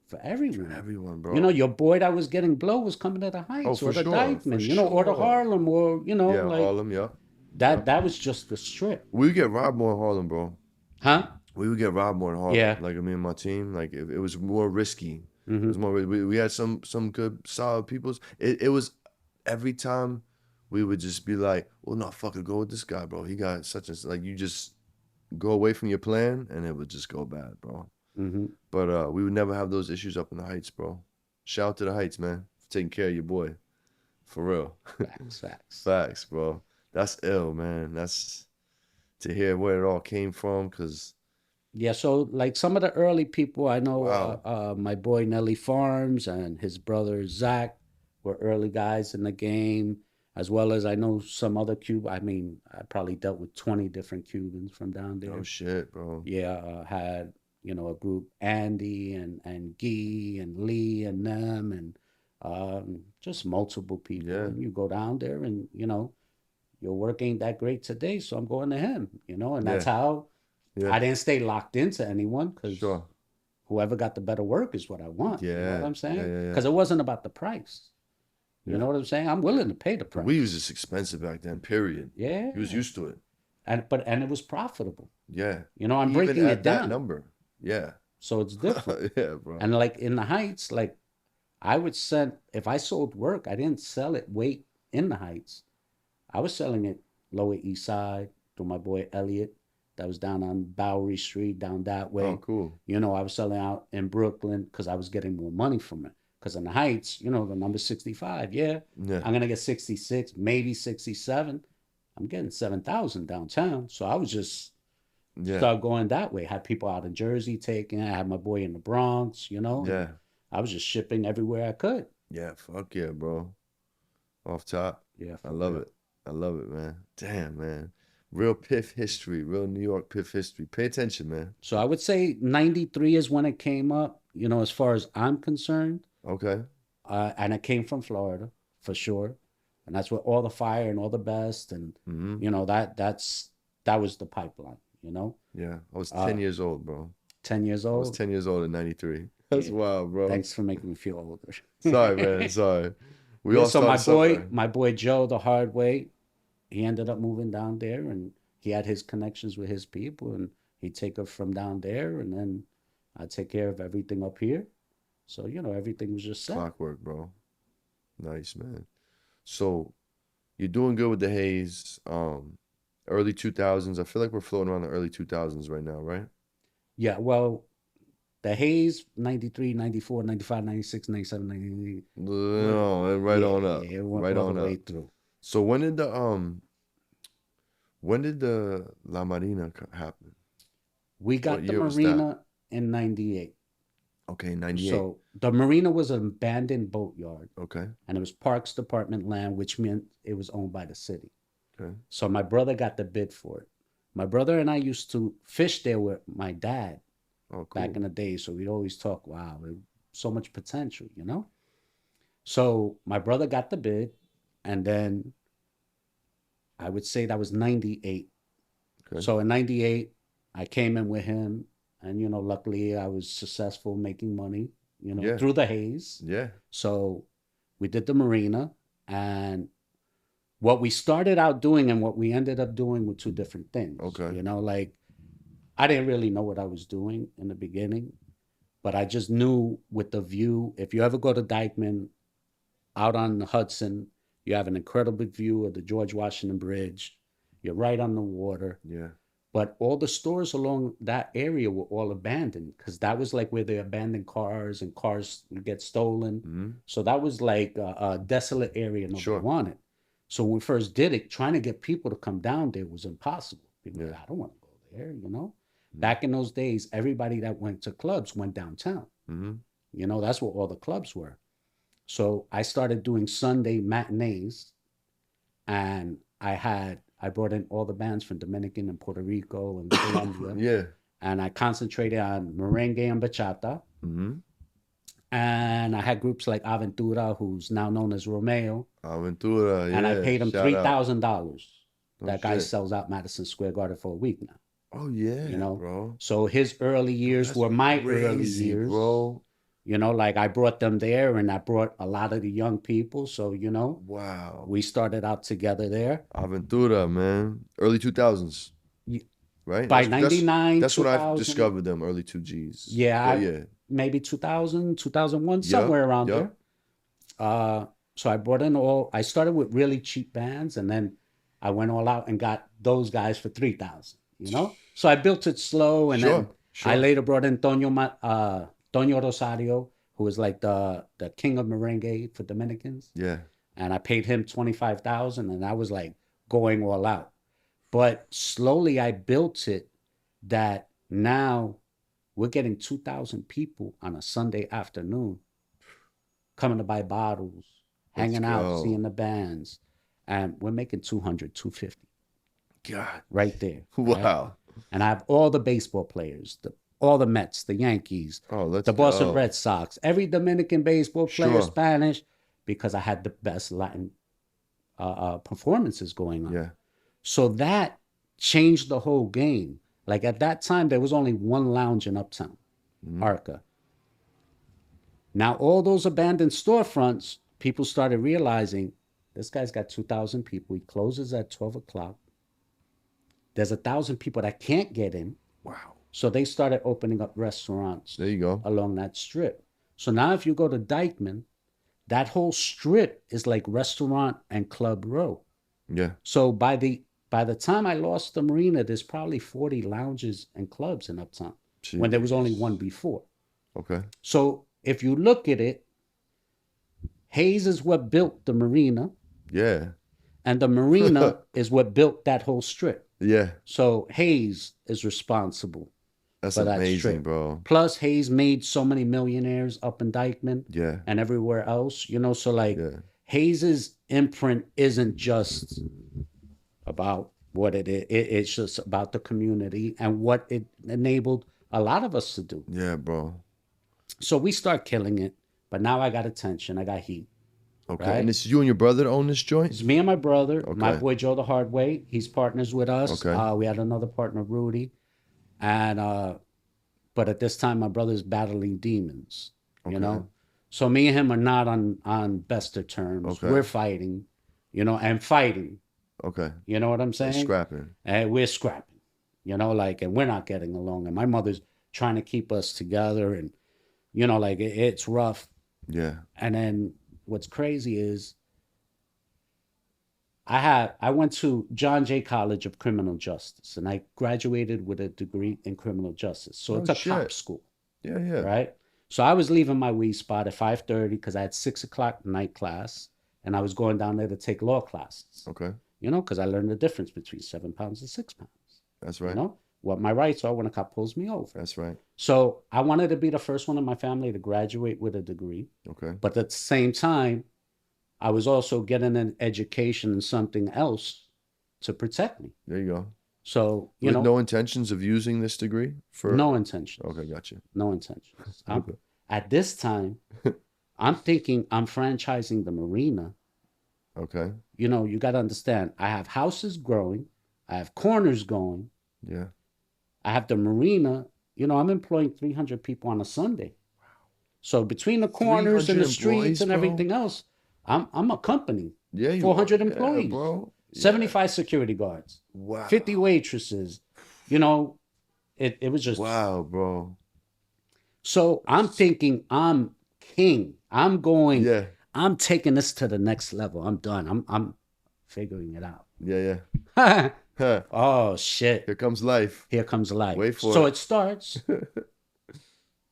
for everyone. For everyone, bro. You know, your boy that was getting blow was coming to the Heights, or the Dykeman, you know, or the Harlem, or, you know, like Harlem, that was just the strip. We would get robbed more in Harlem, bro. Huh? We would get robbed more in Harlem. Yeah. Like me and my team, like it was more risky. It was more. We had some good solid peoples. It was every time we would just be like, well, no, fuck it, go with this guy, bro. He got such and like you just go away from your plan and it would just go bad, bro. But we would never have those issues up in the Heights, bro. Shout out to the Heights, man, for taking care of your boy, for real. Facts, bro. That's ill, man. That's to hear where it all came from, cause. Yeah, so like some of the early people I know, my boy Nelly Farms and his brother Zach were early guys in the game, as well as I know some other I mean, I probably dealt with 20 different Cubans from down there. Oh shit, bro. Yeah, had, you know, a group, Andy and Guy and Lee and them, and just multiple people. Yeah. And you go down there and, you know, your work ain't that great today, so I'm going to him, you know, and that's how I didn't stay locked into anyone, because whoever got the better work is what I want. Yeah. You know what I'm saying? Yeah. Because it wasn't about the price. You know what I'm saying? I'm willing to pay the price. Weed was just expensive back then, period. Yeah. He was used to it. And it was profitable. Yeah. You know, I'm breaking it down. That number. Yeah. So it's different. Yeah, bro. And like in the Heights, like I would send, if I sold work, I didn't sell it weight in the Heights. I was selling it Lower East Side through my boy Elliot. That was down on Bowery Street, down that way. Oh, cool. You know, I was selling out in Brooklyn because I was getting more money from it. Because in the Heights, you know, the number 65, I'm going to get 66, maybe 67. I'm getting 7,000 downtown. So I was just Started going that way. Had people out in Jersey taking. I had my boy in the Bronx, you know. Yeah. I was just shipping everywhere I could. Yeah, fuck yeah, bro. Off top. Yeah, I love it. I love it, man. Damn, man. Real Piff history, real New York Piff history. Pay attention, man. So I would say 93 is when it came up, you know, as far as I'm concerned. Okay. And it came from Florida, for sure. And that's where all the fire and all the best. And, you know, that was the pipeline, you know? Yeah. I was 10 years old, bro. 10 years old? I was 10 years old in 93. That's wild, bro. Thanks for making me feel older. Sorry, man. Sorry. We all so somewhere. my boy Joe, the hard way, he ended up moving down there, and he had his connections with his people, and he'd take us from down there, and then I'd take care of everything up here. So, you know, everything was just set. Clockwork, bro. Nice, man. So you're doing good with the haze. Early 2000s. I feel like we're floating around the early 2000s right now, right? Yeah, well, the haze, 93, 94, 95, 96, 97, 98. No, right on up. Yeah, it went right all on the up. way through. So when did the La Marina happen? We got the Marina in 98. Okay, 98. So the Marina was an abandoned boatyard. Okay. And it was Parks Department land, which meant it was owned by the city. Okay. So my brother got the bid for it. My brother and I used to fish there with my dad back in the day. So we'd always talk, wow, so much potential, you know? So my brother got the bid, and then I would say that was 98. Okay. So in 98, I came in with him, and, you know, luckily I was successful making money, you know, through the haze. Yeah. So we did the Marina, and what we started out doing and what we ended up doing were two different things. Okay. You know, like, I didn't really know what I was doing in the beginning, but I just knew with the view, if you ever go to Dykeman, out on the Hudson, you have an incredible view of the George Washington Bridge. You're right on the water. Yeah. But all the stores along that area were all abandoned, because that was like where they abandoned cars and cars get stolen. Mm-hmm. So that was like a desolate area nobody wanted. So when we first did it, trying to get people to come down there was impossible. People were like, I don't want to go there, you know? Mm-hmm. Back in those days, everybody that went to clubs went downtown. Mm-hmm. You know, that's where all the clubs were. So I started doing Sunday matinees, and I brought in all the bands from Dominican and Puerto Rico and Colombia. Yeah. And I concentrated on merengue and bachata. Mm-hmm. And I had groups like Aventura, who's now known as Romeo. Aventura, yeah. And I paid him $3,000. That guy sells out Madison Square Garden for a week now. Oh, yeah, you know? Bro. So his early years were my early years. Bro. You know, like I brought them there, and I brought a lot of the young people. So, you know. Wow. We started out together there. Aventura, man. Early 2000s. Yeah. Right? By 99, that's when I discovered them, early 2Gs. Yeah. Maybe 2000, 2001, somewhere around there. So I brought in I started with really cheap bands, and then I went all out and got those guys for $3,000, you know? So I built it slow, and then I later brought in Toño Rosario, who was like the king of merengue for Dominicans. Yeah. And I paid him $25,000, and I was like going all out. But slowly I built it that now we're getting 2,000 people on a Sunday afternoon coming to buy bottles, hanging out, seeing the bands. And we're making 200, 250. God. Right there. Wow. Right? And I have all the baseball players, all the Mets, the Yankees, the Boston Red Sox, every Dominican baseball player, Spanish, because I had the best Latin performances going on. Yeah. So that changed the whole game. Like at that time, there was only one lounge in Uptown, Arca. Now, all those abandoned storefronts, people started realizing this guy's got 2,000 people. He closes at 12 o'clock. There's 1,000 people that can't get in. Wow. So they started opening up restaurants. There you go. Along that strip. So now if you go to Dykeman, that whole strip is like restaurant and club row. Yeah. So by the time I lost the Marina, there's probably 40 lounges and clubs in Uptown. Jeez. When there was only one before. Okay. So if you look at it, Haze is what built the Marina. Yeah. And the Marina is what built that whole strip. Yeah. So Haze is responsible That's for that amazing, strip. bro. Plus, Haze made so many millionaires up in Dykeman Yeah. and everywhere else, you know. So like, Yeah. Haze's imprint isn't just about what it is. It's just about the community and what it enabled a lot of us to do. Yeah, bro. So we start killing it, but now I got attention. I got heat. Okay. Right? And it's you and your brother that own this joint? It's me and my brother, my Okay. boy Joe the Hard Way. He's partners with us. Okay. We had another partner, Rudy. And but at this time my brother's battling demons. You Okay. know? So me and him are not on best of terms. Okay. We're fighting, you know, and fighting. Okay. You know what I'm saying? Scrapping. And we're scrapping. You know, like, and we're not getting along. And my mother's trying to keep us together, and you know, like it's rough. Yeah. And then what's crazy is I went to John Jay College of Criminal Justice, and I graduated with a degree in criminal justice. So it's a cop school. Yeah, yeah. Right? So I was leaving my weed spot at 5:30 because I had 6 o'clock night class, and I was going down there to take law classes. Okay. You know, because I learned the difference between 7 pounds and 6 pounds. That's right. You know, what my rights are when a cop pulls me over. That's right. So I wanted to be the first one in my family to graduate with a degree. Okay. But at the same time, I was also getting an education in something else to protect me. There you go. So, you know. No intentions of using this degree? No intentions. Okay, gotcha. No intentions. At this time, I'm thinking I'm franchising the Marina. Okay. You know, you got to understand, I have houses growing. I have corners going. Yeah. I have the Marina. You know, I'm employing 300 people on a Sunday. Wow. So between the corners and the streets and everything else, I'm a company. Yeah, 400 employees, yeah, bro. Yeah. 75 security guards. Wow. 50 waitresses. You know, it was just wow, bro. So I'm thinking I'm king. I'm going. Yeah. I'm taking this to the next level. I'm done. I'm figuring it out. Yeah, yeah. Oh shit. Here comes life. Here comes life. Wait for it. So it starts.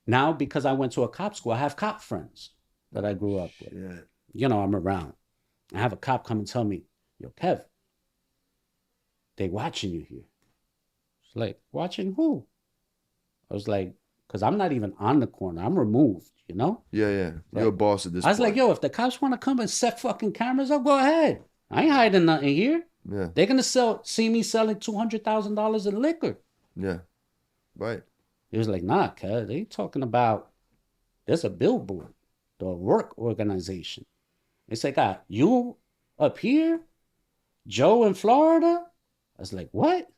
Now, because I went to a cop school, I have cop friends that I grew up with. Yeah. You know, I'm around. I have a cop come and tell me, yo, Kev, they watching you here. It's like, watching who? I was like, because I'm not even on the corner. I'm removed, you know? Yeah, yeah. You're a boss at this point. I was like, yo, if the cops want to come and set fucking cameras up, go ahead. I ain't hiding nothing here. Yeah. They're going to see me selling $200,000 in liquor. Yeah. Right. He was like, nah, cuz, they talking about, there's a billboard, the work organization. It's like, you up here? Joe in Florida? I was like, what?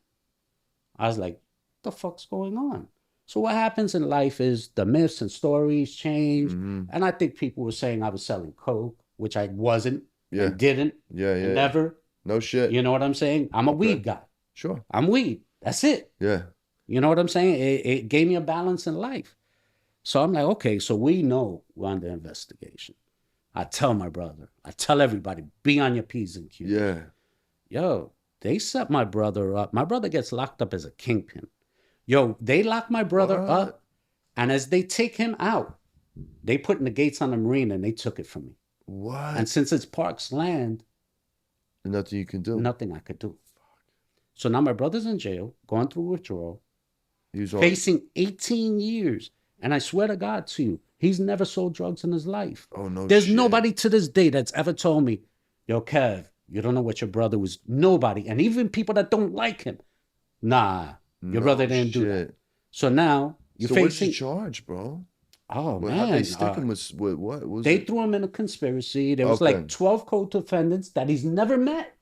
I was like, what the fuck's going on? So what happens in life is the myths and stories change. Mm-hmm. And I think people were saying I was selling coke, which I wasn't. Yeah. And didn't. Yeah, yeah. And never. No shit. You know what I'm saying? I'm a weed guy. Sure. I'm weed. That's it. Yeah. You know what I'm saying? It gave me a balance in life. So I'm like, okay, so we know we're under investigation. I tell my brother. I tell everybody, be on your P's and Q's. Yeah. Yo, they set my brother up. My brother gets locked up as a kingpin. Yo, they lock my brother up. And as they take him out, they put in the gates on the Marina and they took it from me. What? And since it's Park's land, nothing you can do. Nothing I could do. So now my brother's in jail, going through withdrawal, facing 18 years. And I swear to God to you, he's never sold drugs in his life. Oh, no There's shit. nobody to this day that's ever told me, yo, Kev, you don't know what your brother was. Nobody. And even people that don't like him. Nah, your brother didn't do that. So now you're facing. What's the charge, bro? Oh, man. How'd they stick him with what? Was they threw him in a conspiracy. There was like 12 co-defendants that he's never met.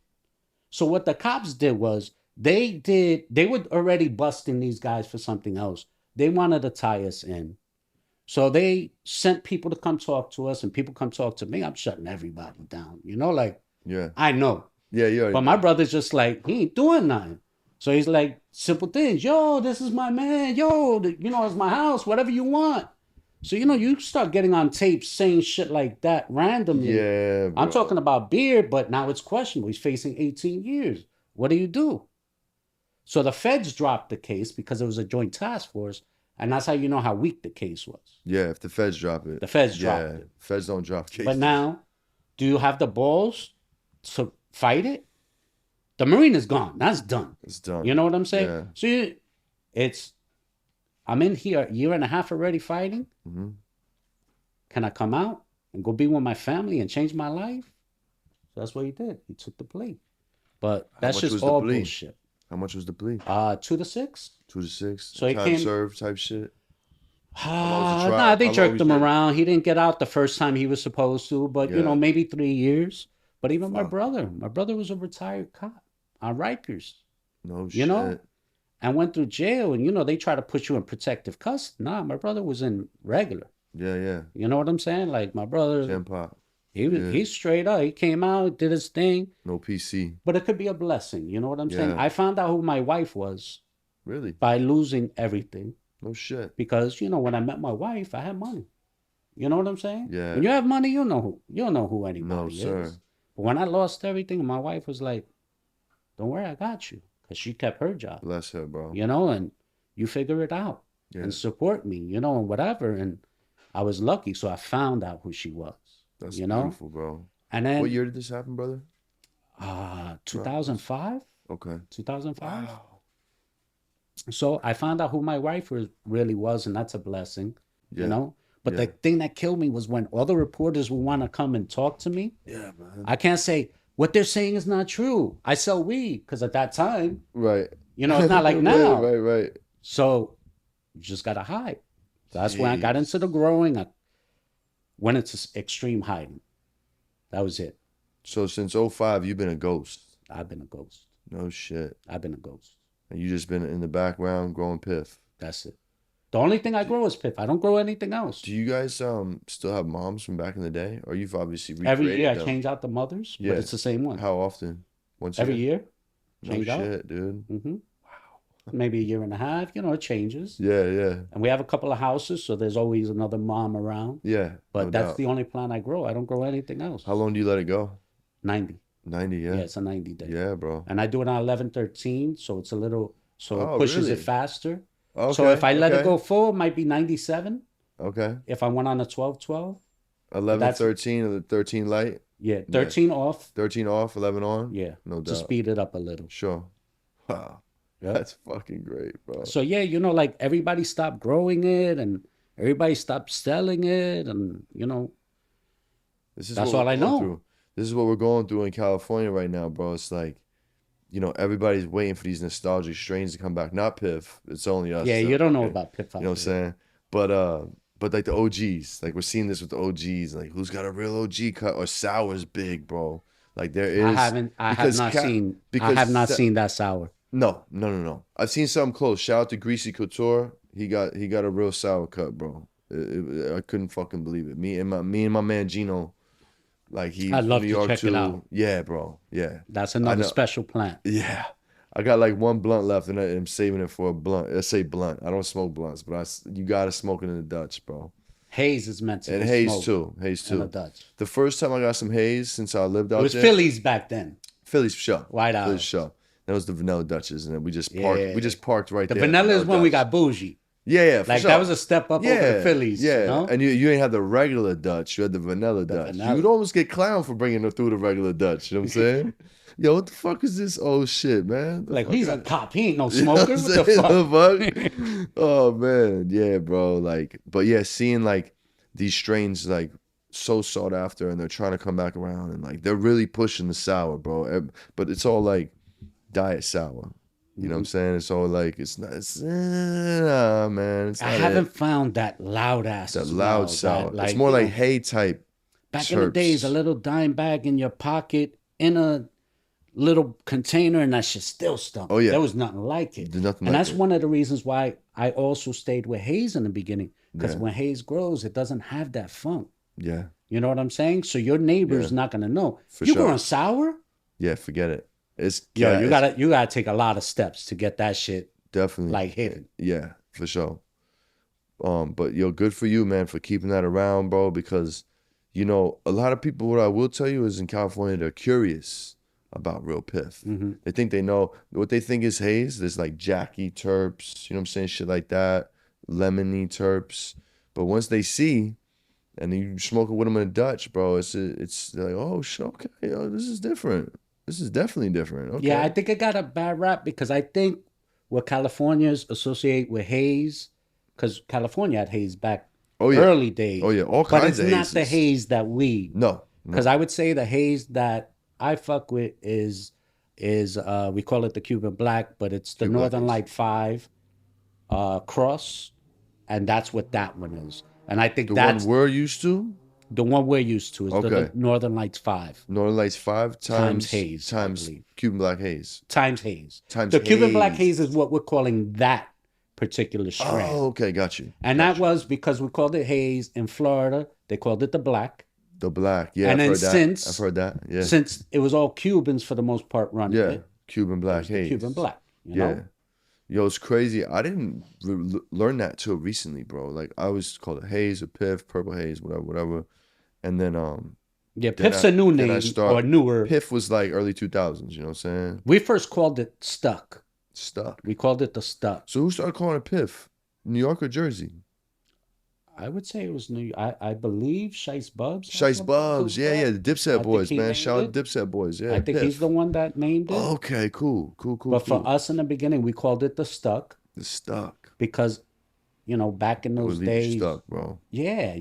So what the cops did was they were already busting these guys for something else. They wanted to tie us in. So they sent people to come talk to us, and people come talk to me. I'm shutting everybody down. You know, like, yeah, I know. Yeah, yeah. But my brother's just like, he ain't doing nothing. So he's like, simple things. Yo, this is my man. Yo, you know, it's my house. Whatever you want. So, you know, you start getting on tape saying shit like that randomly. Yeah, bro. I'm talking about beer, but now it's questionable. He's facing 18 years. What do you do? So the feds dropped the case because it was a joint task force. And that's how you know how weak the case was. Yeah, if the feds drop it. The feds drop it. Feds don't drop cases. But now, do you have the balls to fight it? The Marina's gone. That's done. It's done. You know what I'm saying? Yeah. So I'm in here a year and a half already fighting. Mm-hmm. Can I come out and go be with my family and change my life? So that's what he did. He took the plea. But that's just all bullshit. How much was the plea? 2 to 6. 2 to 6. So time served type shit. Nah, they jerked him around. He didn't get out the first time he was supposed to, but you know, maybe 3 years. But even my brother was a retired cop on Rikers. No shit. You know, and went through jail, and you know they try to put you in protective custody. Nah, my brother was in regular. Yeah. You know what I'm saying? Like my brother, Pop. He's straight up. He came out, did his thing. No PC. But it could be a blessing. You know what I'm saying? I found out who my wife was. Really? By losing everything. No shit. Because, you know, when I met my wife, I had money. You know what I'm saying? Yeah. When you have money, you know who anybody is. Sir. But when I lost everything, my wife was like, don't worry, I got you. Because she kept her job. Bless her, bro. You know, and you figure it out. And support me, you know, and whatever. And I was lucky, so I found out who she was. That's beautiful, bro. And then, what year did this happen, brother? 2005. Okay. 2005. Wow. So I found out who my wife really was, and that's a blessing, you know? But the thing that killed me was when all the reporters would want to come and talk to me. Yeah, man. I can't say, what they're saying is not true. I sell weed, because at that time, right. You know, it's not like now. Right. So you just got to hide. So that's when I got into the growing. I went into extreme hiding. That was it. So since 2005, you've been a ghost. I've been a ghost. No shit. I've been a ghost. And you just been in the background growing Piff. That's it. The only thing I grow is Piff. I don't grow anything else. Do you guys still have moms from back in the day? Or you've obviously recreated every year them? I change out the mothers, but it's the same one. How often? Once every year? Change out? Shit, dude. Mm-hmm. Wow. Maybe a year and a half. You know, it changes. Yeah. And we have a couple of houses, so there's always another mom around. Yeah. But that's the only plant I grow. I don't grow anything else. How long do you let it go? 90. 90, yeah. Yeah, it's a 90 day. Yeah, bro. And I do it on 11/13, so it's a little, it pushes it faster. Okay. So if I let it go full, it might be 97. Okay. If I went on a 12/12. 11/13 or the 13 light? Yeah, 13 off. 13 off, 11 on? Yeah. No doubt. To speed it up a little. Sure. Wow. Yep. That's fucking great, bro. So yeah, you know, like everybody stopped growing it and everybody stopped selling it, and you know, that's all I know. Through. This is what we're going through in California right now, bro. It's like, you know, everybody's waiting for these nostalgic strains to come back. Not Piff. It's only us. Yeah, you don't know about Piff. You know what I'm saying? But like the OGs, like we're seeing this with the OGs, like who's got a real OG cut or sour's big, bro. Like there is. I have not seen that sour. No. I've seen something close. Shout out to Greasy Couture. He got a real sour cut, bro. I couldn't fucking believe it. Me and my man Gino. Like I'd love to check it out. Yeah, bro. Yeah. That's another special plant. Yeah. I got like one blunt left and I'm saving it for a blunt. I say blunt. I don't smoke blunts, but you gotta smoke it in the Dutch, bro. Haze is meant to be smoked. Haze too. In the Dutch. The first time I got some haze since I lived out there. It was Phillies back then. Phillies for sure. White House. Phillies for sure. That was the vanilla Dutches, and then we just parked. Yeah. We just parked right there. The vanilla is when we got bougie. Yeah, like sure. That was a step up over the Phillies. Yeah, you know? And you ain't had the regular Dutch. You had the vanilla Dutch. You'd almost get clowned for bringing them through the regular Dutch. You know what I'm saying? Yo, what the fuck is this old shit, man? Like, he's a cop. He ain't no smoker. You know what the fuck? Oh, man. Yeah, bro. Like, but yeah, seeing like these strains like so sought after, and they're trying to come back around, and like they're really pushing the sour, bro. But it's all like diet sour. You know what I'm saying? It's all like, man. I haven't found that loud ass. That loud sour. It's more like hay type. Back in the days, a little dime bag in your pocket in a little container, and that shit still stunk. Oh, yeah. There was nothing like it. And that's one of the reasons why I also stayed with haze in the beginning. Because when haze grows, it doesn't have that funk. Yeah. You know what I'm saying? So your neighbor's not going to know. For you sure. growing sour? Yeah, forget it. You gotta take a lot of steps to get that shit definitely like hidden. Yeah, for sure. But good for you, man, for keeping that around, bro. Because you know, a lot of people, what I will tell you is in California, they're curious about real Piff. Mm-hmm. They think they know what they think is haze. There's like Jackie terps, you know what I'm saying, shit like that, lemony terps. But once they see, and you smoke it with them in a Dutch, bro, it's like, oh shit, okay, yo, this is different. This is definitely different. Okay. Yeah, I think it got a bad rap because I think what Californians associate with haze, because California had haze back early days. Oh yeah, all but kinds it's of not the hazes. haze that we. No. Because I would say the haze that I fuck with is we call it the Cuban Black, but it's the Cuban Black Northern Haze. Light 5 cross, and that's what that one is. And I think The that's one we're used to. the one we're used to is the Northern Lights 5 Northern Lights 5 times haze, times Cuban Black Haze times haze. times The Cuban Black haze. Haze is what we're calling that particular strain. Oh, okay, got you. And that was because we called it haze in Florida. They called it the black. The black, yeah. And I've then heard that. since I've heard that, yeah. Since it was all Cubans for the most part running it. Cuban Black Haze. Cuban Black, you know? Yo, it's crazy. I didn't learn that till recently, bro. Like I was called a Haze, a Piff, Purple Haze, whatever. And then Piff's a new name or newer. Piff was like early 2000s. You know what I'm saying? We first called it Stuck. Stuck. We called it the Stuck. So who started calling it Piff? New York or Jersey? I would say it was New York. I believe Shice Bubs. Shice Bubs, yeah, the Dipset boys, man. Shout out to Dipset boys, yeah. I think he's the one that named it. Okay, cool. But for us in the beginning, we called it the Stuck. The Stuck. Because, back in those days. Stuck, bro. Yeah,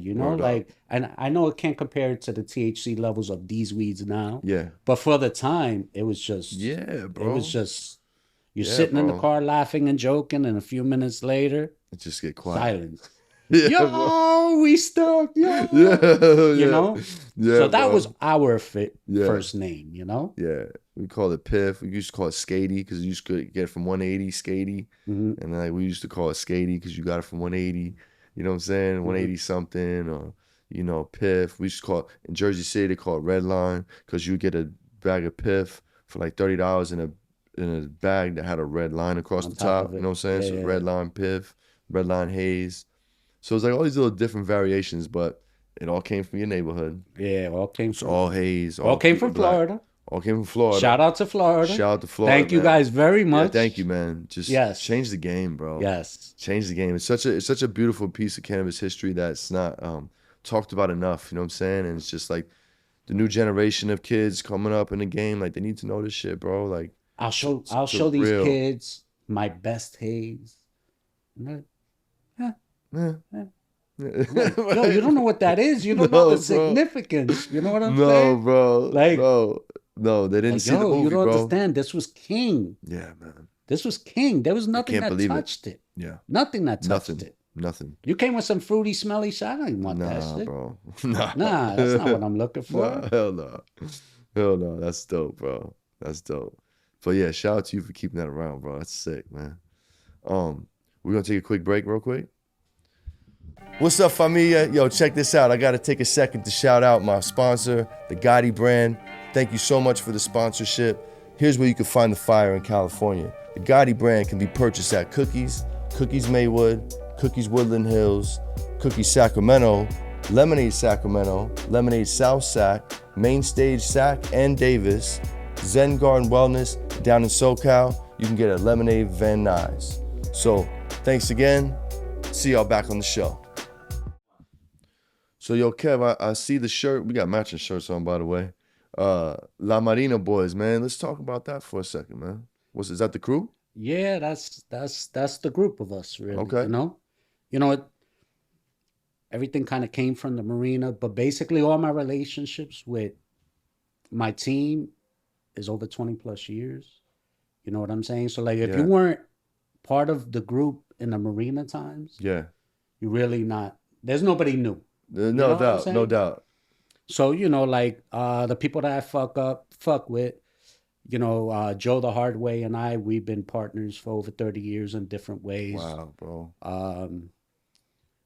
and I know it can't compare it to the THC levels of these weeds now. Yeah. But for the time, it was just. Yeah, bro. It was just. You're sitting in the car laughing and joking, and a few minutes later. It just get quiet. Silence. Yeah, yo, we stuck. Yo. Yeah, you know? Yeah. So that was our first name, you know? Yeah. We called it Piff. We used to call it Skatey because you used to get it from 180, Skatey. Mm-hmm. And then we used to call it Skatey because you got it from 180. You know what I'm saying? 180 something or, Piff. We used to call it, in Jersey City, they call it Red Line because you get a bag of Piff for like $30 in a bag that had a red line across the top. You know what I'm saying? So Red Line Piff, Red Line Haze. So it's like all these little different variations, but it all came from your neighborhood. Yeah, all came from. All haze. All came from Florida. All came from Florida. Shout out to Florida. Shout out to Florida. Thank you guys very much. Yeah, thank you, man. Just change the game, bro. Yes. Change the game. It's such a beautiful piece of cannabis history that's not talked about enough. You know what I'm saying? And it's just like the new generation of kids coming up in the game, like they need to know this shit, bro. Like I'll show these kids my best haze. Yo, you don't know what that is. You don't know the significance. You know what I'm saying? No, bro. Like, no, they didn't see the movie, you don't bro. understand. This was king. Yeah, man. This was king. There was nothing that touched it. Yeah. Nothing that touched it. Nothing. You came with some fruity, smelly shit. I don't want that shit. Bro. Nah, that's not what I'm looking for. Nah, hell no. Hell no. That's dope, bro. That's dope. But yeah, shout out to you for keeping that around, bro. That's sick, man. We're gonna take a quick break real quick. What's up, familia? Yo, check this out. I gotta take a second to shout out my sponsor, the Gotti brand. Thank you so much for the sponsorship. Here's where you can find the fire in California. The Gotti brand can be purchased at Cookies Maywood, Cookies Woodland Hills, Cookies Sacramento, Lemonade Sacramento, Lemonade South Sac, Main Stage Sac and Davis, Zen Garden Wellness down in SoCal. You can get at Lemonade Van Nuys. So thanks again. See y'all back on the show. So yo, Kev, I see the shirt. We got matching shirts on, by the way. La Marina boys, man. Let's talk about that for a second, man. Is that the crew? Yeah, that's the group of us, really. Okay. You know, everything kind of came from the Marina, but basically all my relationships with my team is over 20 plus years. You know what I'm saying? So like if you weren't part of the group in the Marina times, you really not. There's nobody new. No doubt. So the people that I fuck with, Joe the Hard Way and I, we've been partners for over 30 years in different ways. Wow, bro.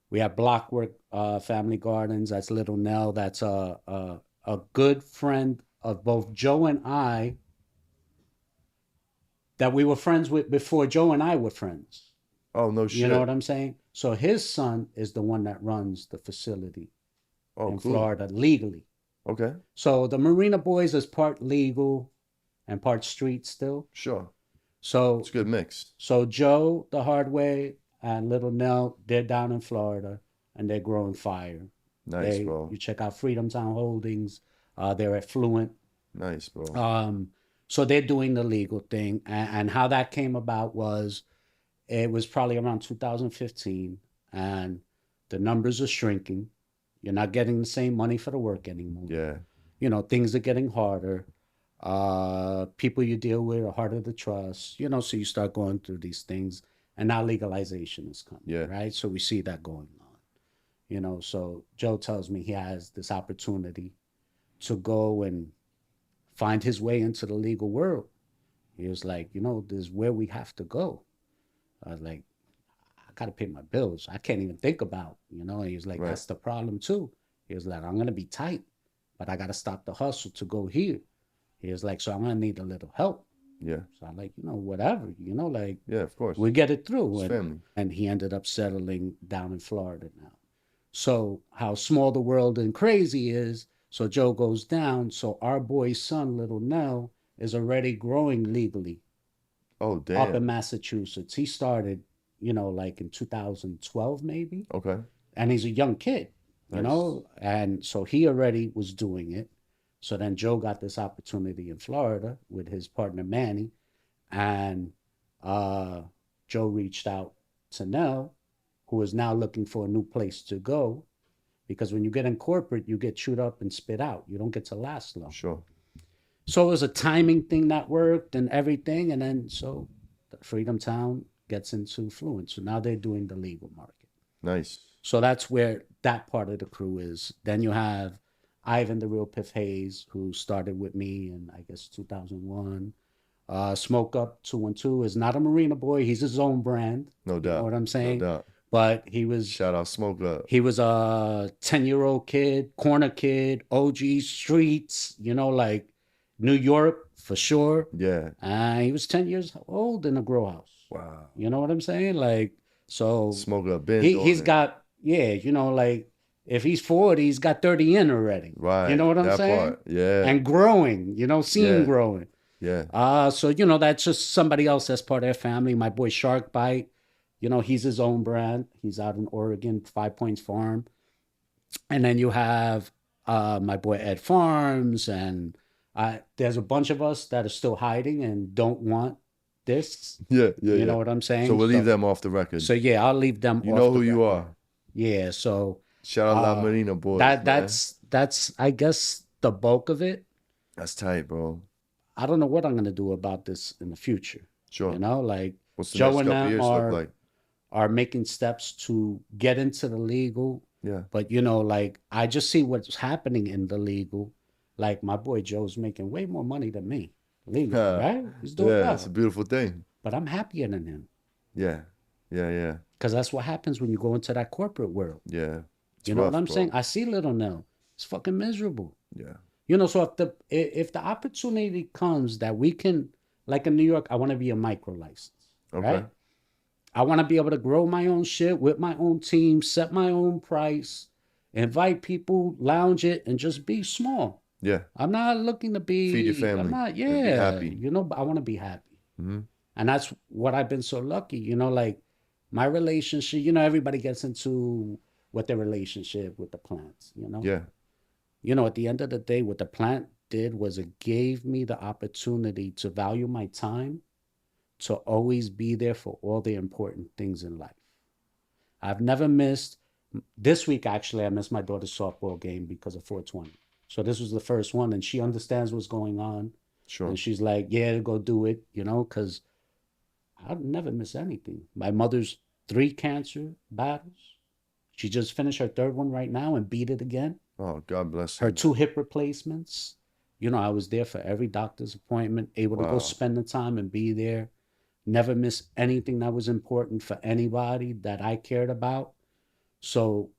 We have Blockwork Family Gardens. That's Little Nell. That's a good friend of both Joe and I. That we were friends with before Joe and I were friends. Oh, no shit. You know what I'm saying? So his son is the one that runs the facility in Florida legally. Okay. So the Marina Boys is part legal and part street still. Sure. So it's a good mix. So Joe the Hard Way and Little Nell, they're down in Florida and they're growing fire. Bro. You check out Freedom Town Holdings. They're at Fluent. Nice, bro. So they're doing the legal thing. And how that came about was, it was probably around 2015, and the numbers are shrinking. You're not getting the same money for the work anymore. Yeah. You know, things are getting harder. People you deal with are harder to trust, you know, so you start going through these things. And now legalization is coming, Yeah. right? So we see that going on, you know. So Joe tells me he has this opportunity to go and find his way into the legal world. He was like, you know, this is where we have to go. I was like, I got to pay my bills. I can't even think about, you know. And he was like, Right. that's the problem too. He was like, I'm going to be tight, but I got to stop the hustle to go here. He was like, so I'm going to need a little help. Yeah. So I'm like, you know, whatever, you know, like, Yeah, of course. we get it through. It's family. And he ended up settling down in Florida now. So how small the world and crazy is. So Joe goes down. So our boy's son, little Nell, is already growing legally. Oh, damn. Up in Massachusetts. He started, you know, like in 2012 maybe. Okay. And he's a young kid, you Nice. know, and so he already was doing it. So then Joe got this opportunity in Florida with his partner Manny, and Joe reached out to Nell, who is now looking for a new place to go, because when you get in corporate, you get chewed up and spit out. You don't get to last long. Sure. So it was a timing thing that worked and everything, and then so Freedom Town gets into Fluent. So now they're doing the legal market. Nice. So that's where that part of the crew is. Then you have Ivan, the real Piff Haze, who started with me in, I guess, 2001. Smoke Up 212 is not a Marina boy. He's his own brand. No doubt. You know what I'm saying? No doubt. But he was... Shout out Smoke Up. He was a 10-year-old kid, corner kid, OG streets, you know, like New York for sure. Yeah. And he was 10 years old in a grow house. Wow. You know what I'm saying? Like, so... Smoke Up been he's got, yeah, you know, like, if he's 40, he's got 30 in already. Right. You know what I'm saying? Part. Yeah. And growing, you know, seeing growing. Yeah. So, you know, that's just somebody else that's part of their family. My boy Shark Bite, you know, he's his own brand. He's out in Oregon, 5 Points Farm. And then you have my boy Ed Farms. And there's a bunch of us that are still hiding and don't want this. Yeah. You know what I'm saying? So we'll leave them off the record. So, yeah, I'll leave them You off know the who you record. are. Yeah, so... Shout out La Marina boys. That's I guess the bulk of it. That's tight, bro. I don't know what I'm gonna do about this in the future. Sure. You know, like what's the Joe next and couple I years look like? are making steps to get into the legal. Yeah. But you know, like I just see what's happening in the legal. Like my boy Joe's making way more money than me. Legal, right? He's doing well. It's a beautiful thing. But I'm happier than him. Yeah. Yeah. Because that's what happens when you go into that corporate world. Yeah. You know what I'm saying? I see little Nell. It's fucking miserable. Yeah. You know, so if the opportunity comes that we can, like in New York, I want to be a micro license. Okay. Right? I want to be able to grow my own shit with my own team, set my own price, invite people, lounge it, and just be small. Yeah. I'm not looking to be... Feed your family. I'm not, Be happy. You know, I want to be happy. Mm-hmm. And that's what I've been so lucky. You know, like my relationship, you know, everybody gets into what their relationship with the plants, you know? Yeah. You know, at the end of the day, what the plant did was it gave me the opportunity to value my time, to always be there for all the important things in life. I've never missed... This week, actually, I missed my daughter's softball game because of 420. So this was the first one, and she understands what's going on. Sure. And she's like, yeah, go do it, you know, because I'll never miss anything. My mother's 3 cancer battles. She just finished her 3rd one right now and beat it again. Oh, God bless her. Her 2 hip replacements. You know, I was there for every doctor's appointment, able to go spend the time and be there. Never miss anything that was important for anybody that I cared about. So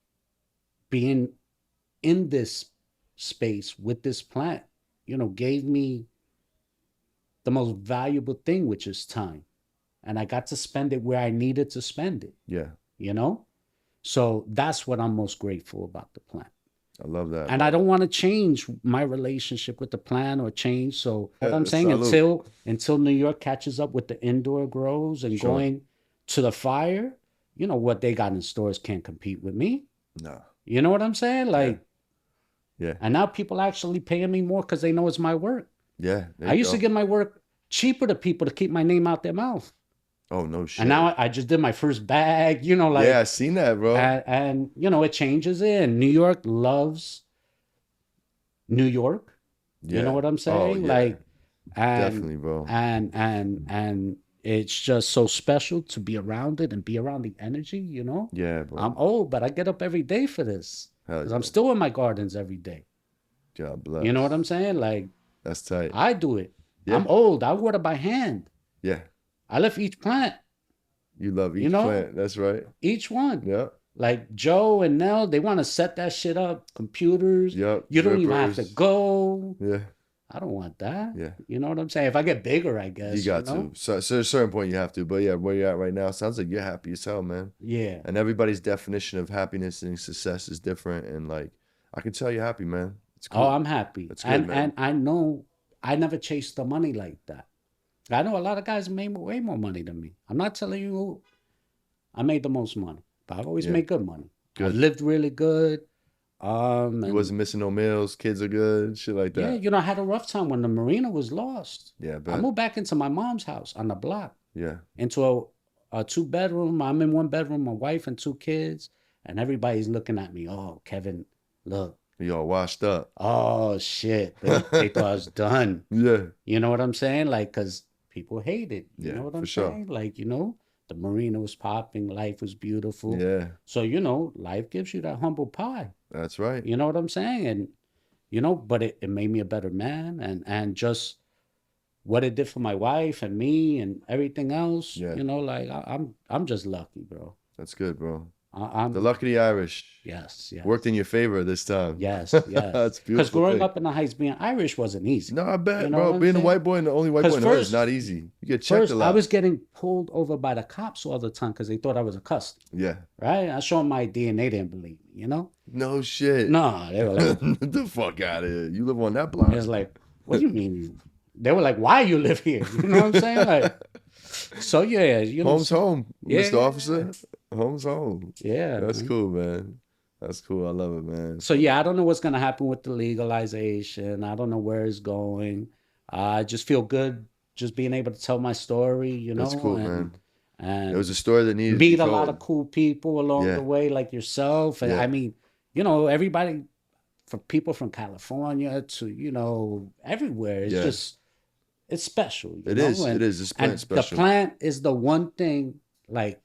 being in this space with this plant, you know, gave me the most valuable thing, which is time. And I got to spend it where I needed to spend it. Yeah. You know? So that's what I'm most grateful about the plant. I love that. And I don't want to change my relationship with the plant or change. So what I'm saying, until New York catches up with the indoor grows and going to the fire, you know, what they got in stores can't compete with me. No. You know what I'm saying? Like, yeah. And now people actually paying me more because they know it's my work. Yeah. I used to give my work cheaper to people to keep my name out their mouth. Oh, no shit. And now I just did my first bag, you know, like. Yeah, I seen that, bro. And you know, it changes it. And New York loves New York. Yeah. You know what I'm saying? Oh, yeah. Like, and, definitely, bro. And it's just so special to be around it and be around the energy, you know? Yeah, bro. I'm old, but I get up every day for this. Because I'm still in my gardens every day. God bless. You know what I'm saying? Like, that's tight. I do it. Yeah. I'm old. I water by hand. Yeah. I lift each plant. You love each plant. That's right. Each one. Yeah. Like Joe and Nell, they want to set that shit up. Computers. Yep. You don't even have to go. Yeah. I don't want that. Yeah. You know what I'm saying? If I get bigger, I guess. You got to. So at a certain point, you have to. But yeah, where you're at right now, sounds like you're happy as hell, man. Yeah. And everybody's definition of happiness and success is different. And like, I can tell you're happy, man. It's cool. Oh, I'm happy. That's good, man. And I know I never chased the money like that. I know a lot of guys made way more money than me. I'm not telling you I made the most money, but I've always made good money. Good. I lived really good. You wasn't missing no meals. Kids are good. Shit like that. Yeah, you know, I had a rough time when the Marina was lost. Yeah, I moved back into my mom's house on the block. Yeah. Into a 2-bedroom. I'm in 1 bedroom, my wife and 2 kids, and everybody's looking at me. Oh, Kevin, look. You all washed up. Oh shit! They thought I was done. Yeah. You know what I'm saying? Like, cause people hate it. You yeah, know what I'm sure. saying? Like, you know, the Marina was popping, life was beautiful. Yeah. So, you know, life gives you that humble pie. That's right. You know what I'm saying? And, you know, but it made me a better man. And just what it did for my wife and me and everything else, you know, like I'm just lucky, bro. That's good, bro. I'm the luck of the Irish. Yes. Worked in your favor this time. Yes. That's beautiful. Because growing up in the Heights, being Irish wasn't easy. No, I bet, you know, bro. Being a white boy and the only white boy in the hood is not easy. You get checked a lot. I was getting pulled over by the cops all the time because they thought I was a customer. Yeah. Right? I showed them my ID and they didn't believe me, you know? No shit. No, they were like, get the fuck out of here. You live on that block. It was like, what do you mean? They were like, why you live here? You know what I'm saying? Like, so yeah, you know. Home's home, Mr. Officer. Home's home. Yeah. That's cool, man. That's cool. I love it, man. So yeah, I don't know what's gonna happen with the legalization. I don't know where it's going. I just feel good just being able to tell my story, you know. That's cool, man. And it was a story that needed meet to be a lot of cool people along the way, like yourself. And I mean, you know, everybody, from people from California to, you know, everywhere. It's just, it's special. It is. It's plant special. The plant is the one thing, like,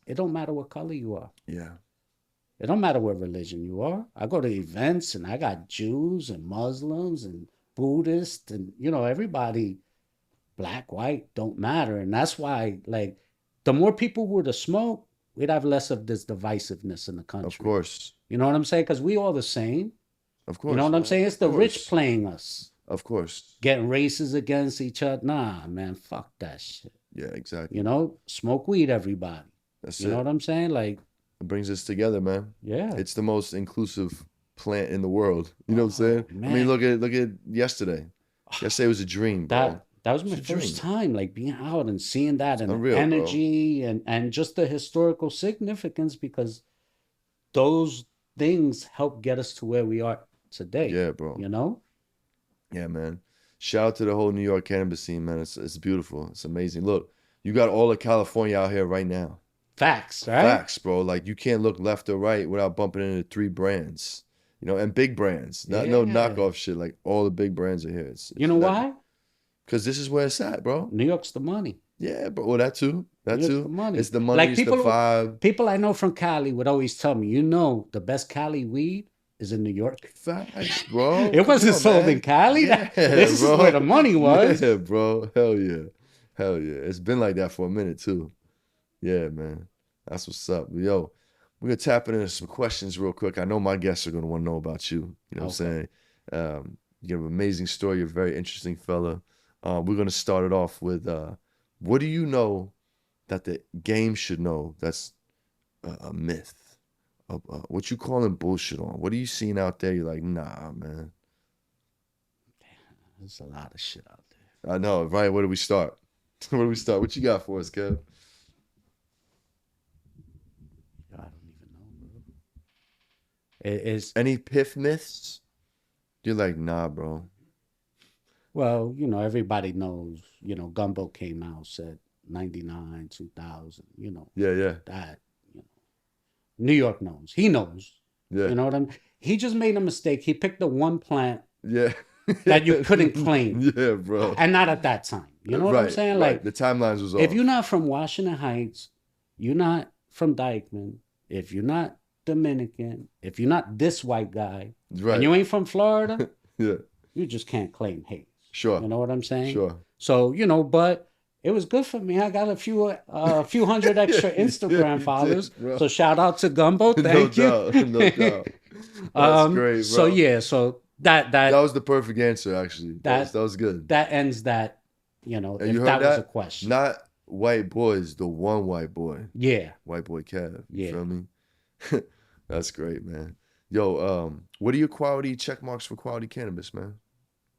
it don't matter what color you are. Yeah. It don't matter what religion you are. I go to events and I got Jews and Muslims and Buddhists and, you know, everybody, black, white, don't matter. And that's why, like, the more people were to smoke, we'd have less of this divisiveness in the country. Of course. You know what I'm saying? Because we all the same. Of course. You know what I'm saying? It's the rich playing us. Of course. Getting races against each other. Nah, man, fuck that shit. Yeah, exactly. You know, smoke weed, everybody. That's You know what I'm saying? Like, it brings us together, man. Yeah. It's the most inclusive plant in the world. You know what I'm saying? Man. I mean, look at yesterday. Yesterday was a dream, bro. That was my first time, like, being out and seeing that and unreal, the energy and just the historical significance, because those things help get us to where we are today. Yeah, bro. You know? Yeah, man. Shout out to the whole New York cannabis scene, man. It's beautiful. It's amazing. Look, you got all of California out here right now. Facts, right? Facts, bro. Like, you can't look left or right without bumping into 3 brands, you know, and big brands. No knockoff shit. Like, all the big brands are here. You know why? Because this is where it's at, bro. New York's the money. Yeah, bro. Well, that too. That too. The money. It's the money. Like, it's the vibe. People I know from Cali would always tell me, you know, the best Cali weed is in New York. Facts, bro. It wasn't sold in Cali. Yeah, this bro. is where the money was. Yeah, bro. Hell yeah. Hell yeah. It's been like that for a minute too. Yeah, man. That's what's up. Yo, we're going to tap into some questions real quick. I know my guests are going to want to know about you. You know what I'm saying? You have an amazing story. You're a very interesting fella. We're going to start it off with, what do you know that the game should know that's a myth? What you calling bullshit on? What are you seeing out there? You're like, nah, man. There's a lot of shit out there. I know, right? Where do we start? Where do we start? What you got for us, Kev? I don't even know, bro. Is any Piff myths? You're like, nah, bro. Well, everybody knows, Gumbo came out, said 99, 2000, Yeah. that, you know, New York knows. He knows. Yeah. You know what I mean? He just made a mistake. He picked the one plant Yeah. that you couldn't claim. Yeah, bro. And not at that time. You know what I'm saying? Right. Like, The timelines was if off. you're not from Washington Heights, you're not from Dykeman, if you're not Dominican, if you're not this white guy, and you ain't from Florida, yeah, you just can't claim haze. Sure. You know what I'm saying? Sure. So, but it was good for me. I got a few hundred extra Instagram followers. So shout out to Gumbo. Thank you. No doubt. That's great, bro. So yeah, so that was the perfect answer, actually. That was good. That ends that, and if you heard that was a question. Not white boys, the one white boy. Yeah. Whiteboy Kev. You Yeah. feel me? That's great, man. Yo, what are your quality check marks for quality cannabis, man?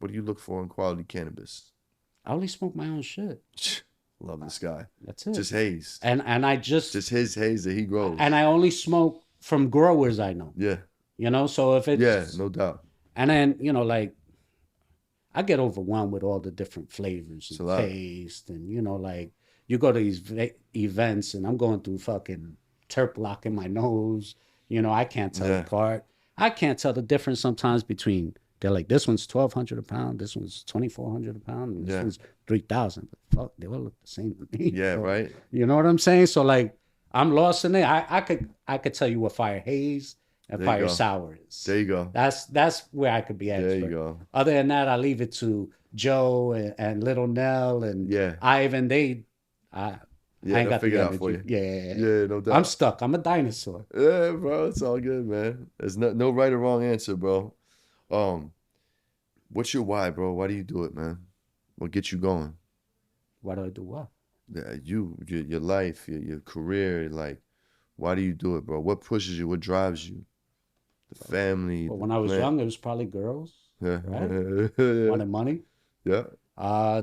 What do you look for in quality cannabis? I only smoke my own shit. Love this guy. That's it. Just haze. And I just his haze that he grows. And I only smoke from growers I know. Yeah. So if it's... Yeah, no doubt. And then, like, I get overwhelmed with all the different flavors and taste. And, like, you go to these events and I'm going through fucking terp lock in my nose. I can't tell apart. I can't tell the difference sometimes between... They're like, this one's $1,200 a pound, this one's $2,400 a pound, and this one's $3,000. But fuck, they all look the same to me. Yeah, so, right. You know what I'm saying? So like, I'm lost in it. I could tell you what fire haze and fire sour is. There you go. That's where I could be expert. There you go. Other than that, I leave it to Joe and Little Nell and Ivan. I ain't got the out for you. Yeah, no doubt. I'm stuck. I'm a dinosaur. Yeah, bro, it's all good, man. There's no right or wrong answer, bro. What's your why, bro? Why do you do it, man? What gets you going? Why do I do what? Yeah, your life, your career, like, why do you do it, bro? What pushes you? What drives you? The family. Well, when I was young, it was probably girls. Yeah. Right? Wanted money. Yeah.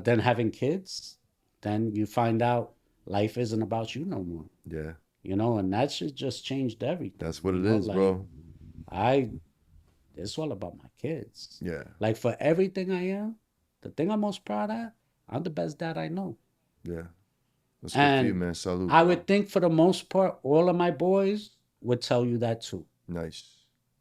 Then having kids. Then you find out life isn't about you no more. Yeah. And that shit just changed everything. That's what it is, like, bro. It's all about my kids. Yeah. Like, for everything I am, the thing I'm most proud of, I'm the best dad I know. Yeah. That's good for you, man. Salute. I would think for the most part, all of my boys would tell you that too. Nice.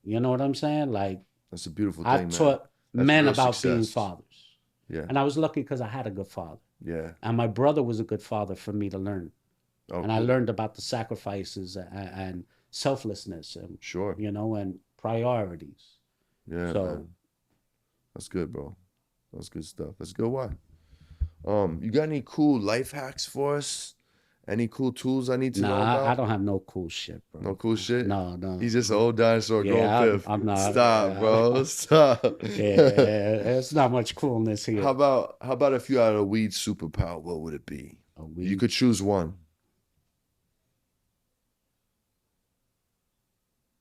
You know what I'm saying? Like, that's a beautiful thing, I've taught men about being fathers. Yeah. And I was lucky because I had a good father. Yeah. And my brother was a good father for me to learn. Okay. And I learned about the sacrifices and selflessness and and priorities. Yeah, man. That's good, bro. That's good stuff. That's good. Why? You got any cool life hacks for us? Any cool tools I need to know about? I don't have no cool shit, bro. No cool shit? No. He's just an old dinosaur going Piff. I'm not. Stop, bro. Stop. It's not much coolness here. How about if you had a weed superpower, what would it be? A weed? You could choose one.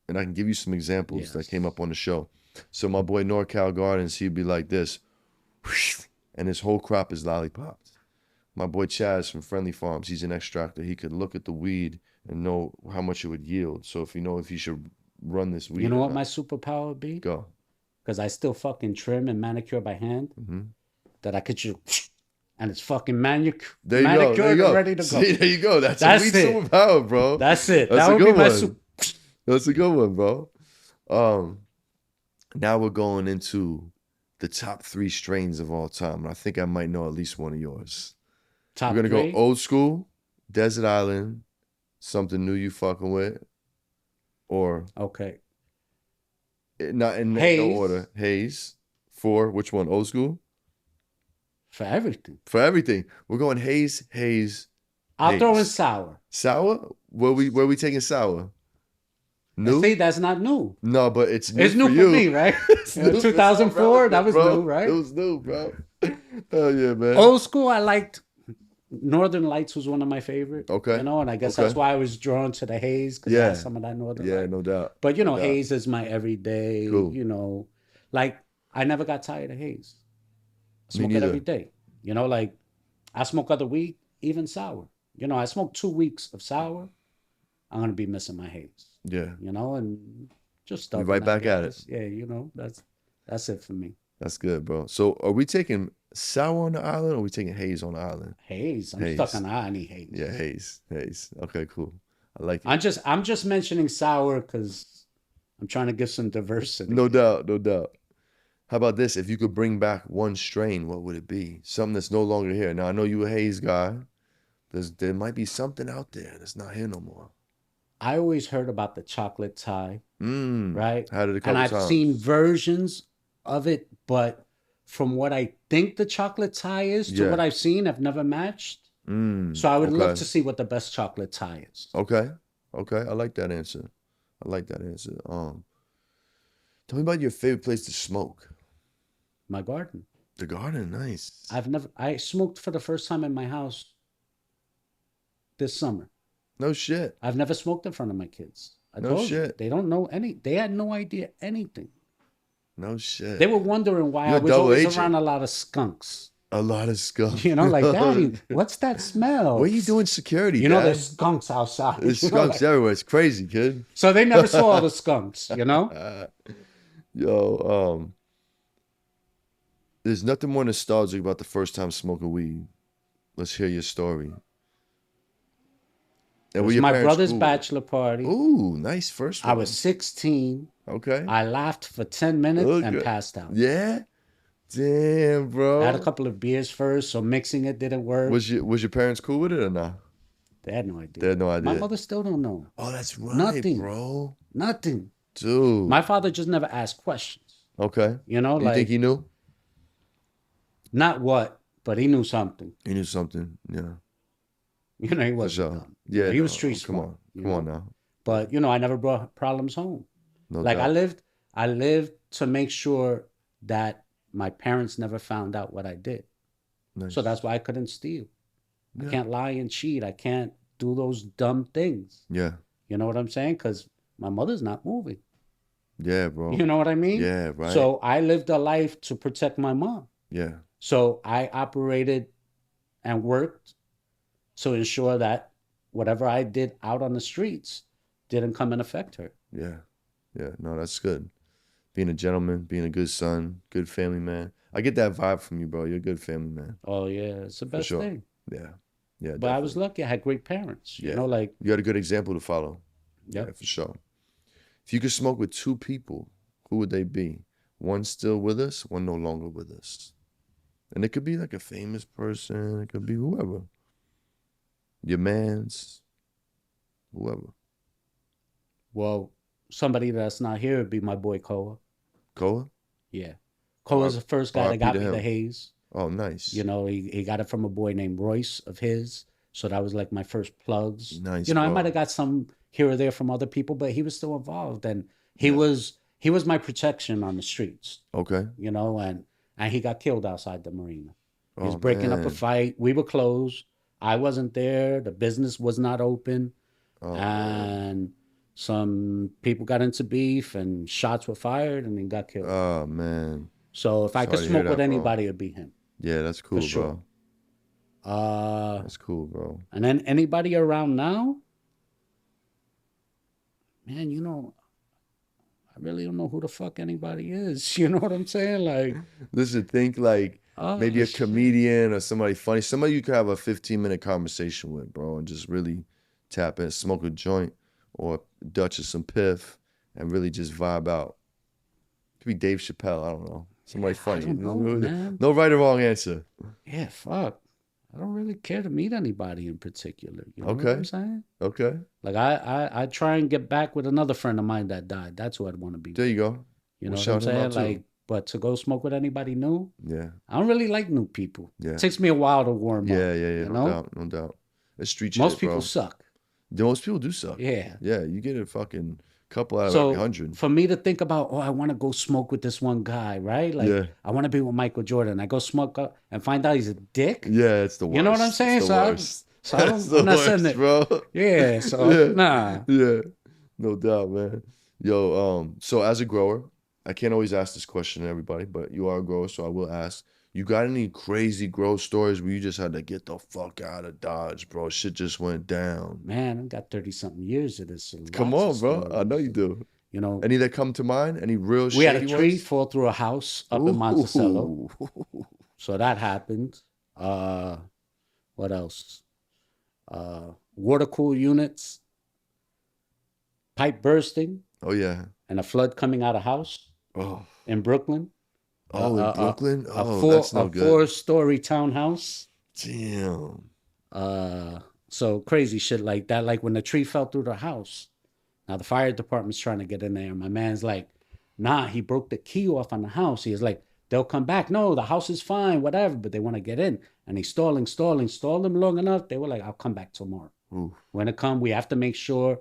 And I can give you some examples that came up on the show. So my boy NorCal Gardens, he'd be like this, and his whole crop is lollipops. My boy Chaz from Friendly Farms, he's an extractor. He could look at the weed and know how much it would yield. So if he should run this weed. You know what my superpower would be? Go. Because I still fucking trim and manicure by hand. Mm-hmm. That I could just, and it's fucking manicured and ready to go. See, there you go. That's a weed superpower, bro. That's it. That's that a would good be my one. That's a good one, bro. Now we're going into the top 3 strains of all time. And I think I might know at least one of yours. Top We're going to 3? go old school, Desert Island, something new you fucking with, or... Okay. Not in no order. Haze. 4, which one? Old school? For everything. For everything. We're going haze. I'll throw in sour. Sour? Where we taking sour? New? See, that's not new. No, but it's new. It's new for me, right? 2004, that was new, right? It was new, bro. Hell yeah, man. Old school, I liked Northern Lights was one of my favorite. Okay. And I guess that's why I was drawn to the haze, because I had some of that Northern Light. No doubt. But, haze is my everyday, like, I never got tired of haze. I smoke it every day. Like, I smoke other weed, even sour. I smoke 2 weeks of sour, I'm going to be missing my haze. Yeah. And just stuff. Right back at it. Yeah, that's it for me. That's good, bro. So are we taking sour on the island, or we taking haze on the island? Haze. I'm stuck on I need haze. Yeah, haze. Okay, cool. I like it. I'm just mentioning sour because I'm trying to give some diversity. No doubt. How about this? If you could bring back one strain, what would it be? Something that's no longer here. Now I know you a haze guy. There might be something out there that's not here no more. I always heard about the chocolate Thai, right? Had it a couple and I've times. seen versions of it, but from what I think the chocolate Thai is to what I've seen, I've never matched. So I would love to see what the best chocolate Thai is. Okay. I like that answer. Tell me about your favorite place to smoke. My garden. The garden, nice. I smoked for the first time in my house this summer. No shit. I've never smoked in front of my kids. No shit. They don't know they had no idea anything. No shit. They were wondering why I was always around a lot of skunks. A lot of skunks. You know, like, Daddy, what's that smell? What are you doing security, You know, there's skunks outside. There's skunks everywhere. It's crazy, kid. So they never saw all the skunks, you know? There's nothing more nostalgic about the first time smoking weed. Let's hear your story. It was my brother's bachelor party. Ooh, nice first one. I was 16. Okay. I laughed for 10 minutes and passed out. Yeah? Damn, bro. I had a couple of beers first, so mixing it didn't work. Was your parents cool with it or not? They had no idea. They had no idea. My mother still don't know. Oh, that's right, Nothing, bro. Nothing. Dude. My father just never asked questions. Okay. You know, you think he knew? Not what, but he knew something. He knew something, yeah. You know, he wasn't dumb. Yeah, he was street smart. Come on now. But, you know, I never brought problems home. No like, doubt. I lived to make sure that my parents never found out what I did. Nice. So that's why I couldn't steal. Yeah. I can't lie and cheat. I can't do those dumb things. Yeah. You know what I'm saying? Because my mother's not moving. Yeah, bro. You know what I mean? Yeah, right. So I lived a life to protect my mom. Yeah. So I operated and worked to ensure that whatever I did out on the streets didn't come and affect her. Yeah. Yeah. No, that's good. Being a gentleman, being a good son, good family man. I get that vibe from you, bro. You're a good family man. Oh, yeah. It's the best thing. Yeah. Yeah. But definitely. I was lucky. I had great parents. You know, like. You had a good example to follow. Yep. Yeah, for sure. If you could smoke with two people, who would they be? One still with us, one no longer with us. And it could be like a famous person. It could be whoever. Your mans, whoever. Well, somebody that's not here would be my boy Koa. Koa? Yeah. Koa's the first guy that got me the haze. Oh, nice. You know, he got it from a boy named Royce of his. So that was like my first plugs. Nice. You know, I might have got some here or there from other people, but he was still involved. And he was my protection on the streets. Okay. You know, and he got killed outside the Marina. He was breaking up a fight. We were closed. I wasn't there. The business was not open. And some people got into beef and shots were fired and he got killed. Oh, man. So if I could smoke with anybody, it'd be him. Yeah, that's cool, for sure. Bro. That's cool, bro. And then anybody around now, man, you know, I really don't know who the fuck anybody is. You know what I'm saying? Like, listen, think like maybe a comedian or somebody funny. Somebody you could have a 15-minute conversation with, bro, and just really tap in, smoke a joint or Dutch or some Piff and really just vibe out. It could be Dave Chappelle, I don't know. Somebody funny. I don't know, man. No right or wrong answer. Yeah, fuck. I don't really care to meet anybody in particular. You know what I'm saying? Okay. Like I try and get back with another friend of mine that died. That's who I'd want to be. There you go. You know what I'm saying? Like, but to go smoke with anybody new? Yeah. I don't really like new people. Yeah. It takes me a while to warm up. Yeah. You know? No doubt. It's street shit, Most people bro. suck. Most people do suck. Yeah. Yeah, you get a fucking couple out of 100. For me to think about, I want to go smoke with this one guy, right? Like, I want to be with Michael Jordan. I go smoke up and find out he's a dick. Yeah, it's the worst. You know what I'm saying? I'm not saying that, bro. Yeah, so nah. Yeah, no doubt, man. Yo, so as a grower, I can't always ask this question to everybody, but you are a grower, so I will ask. You got any crazy grow stories where you just had to get the fuck out of Dodge, bro? Shit just went down. Man, I got 30-something years of this. Come on, bro. I know you do. You know, any that come to mind? Any real shit? We had a tree fall through a house up in Monticello. So that happened. What else? Water cool units, pipe bursting. Oh yeah. And a flood coming out of house. Oh. In Brooklyn. Oh, in Brooklyn? That's no good. A 4-story townhouse. Damn. So crazy shit like that. Like when the tree fell through the house. Now the fire department's trying to get in there. My man's like, nah, he broke the key off on the house. He was like, they'll come back. No, the house is fine, whatever. But they want to get in. And he's stalled them long enough. They were like, I'll come back tomorrow. Ooh. When it come, we have to make sure.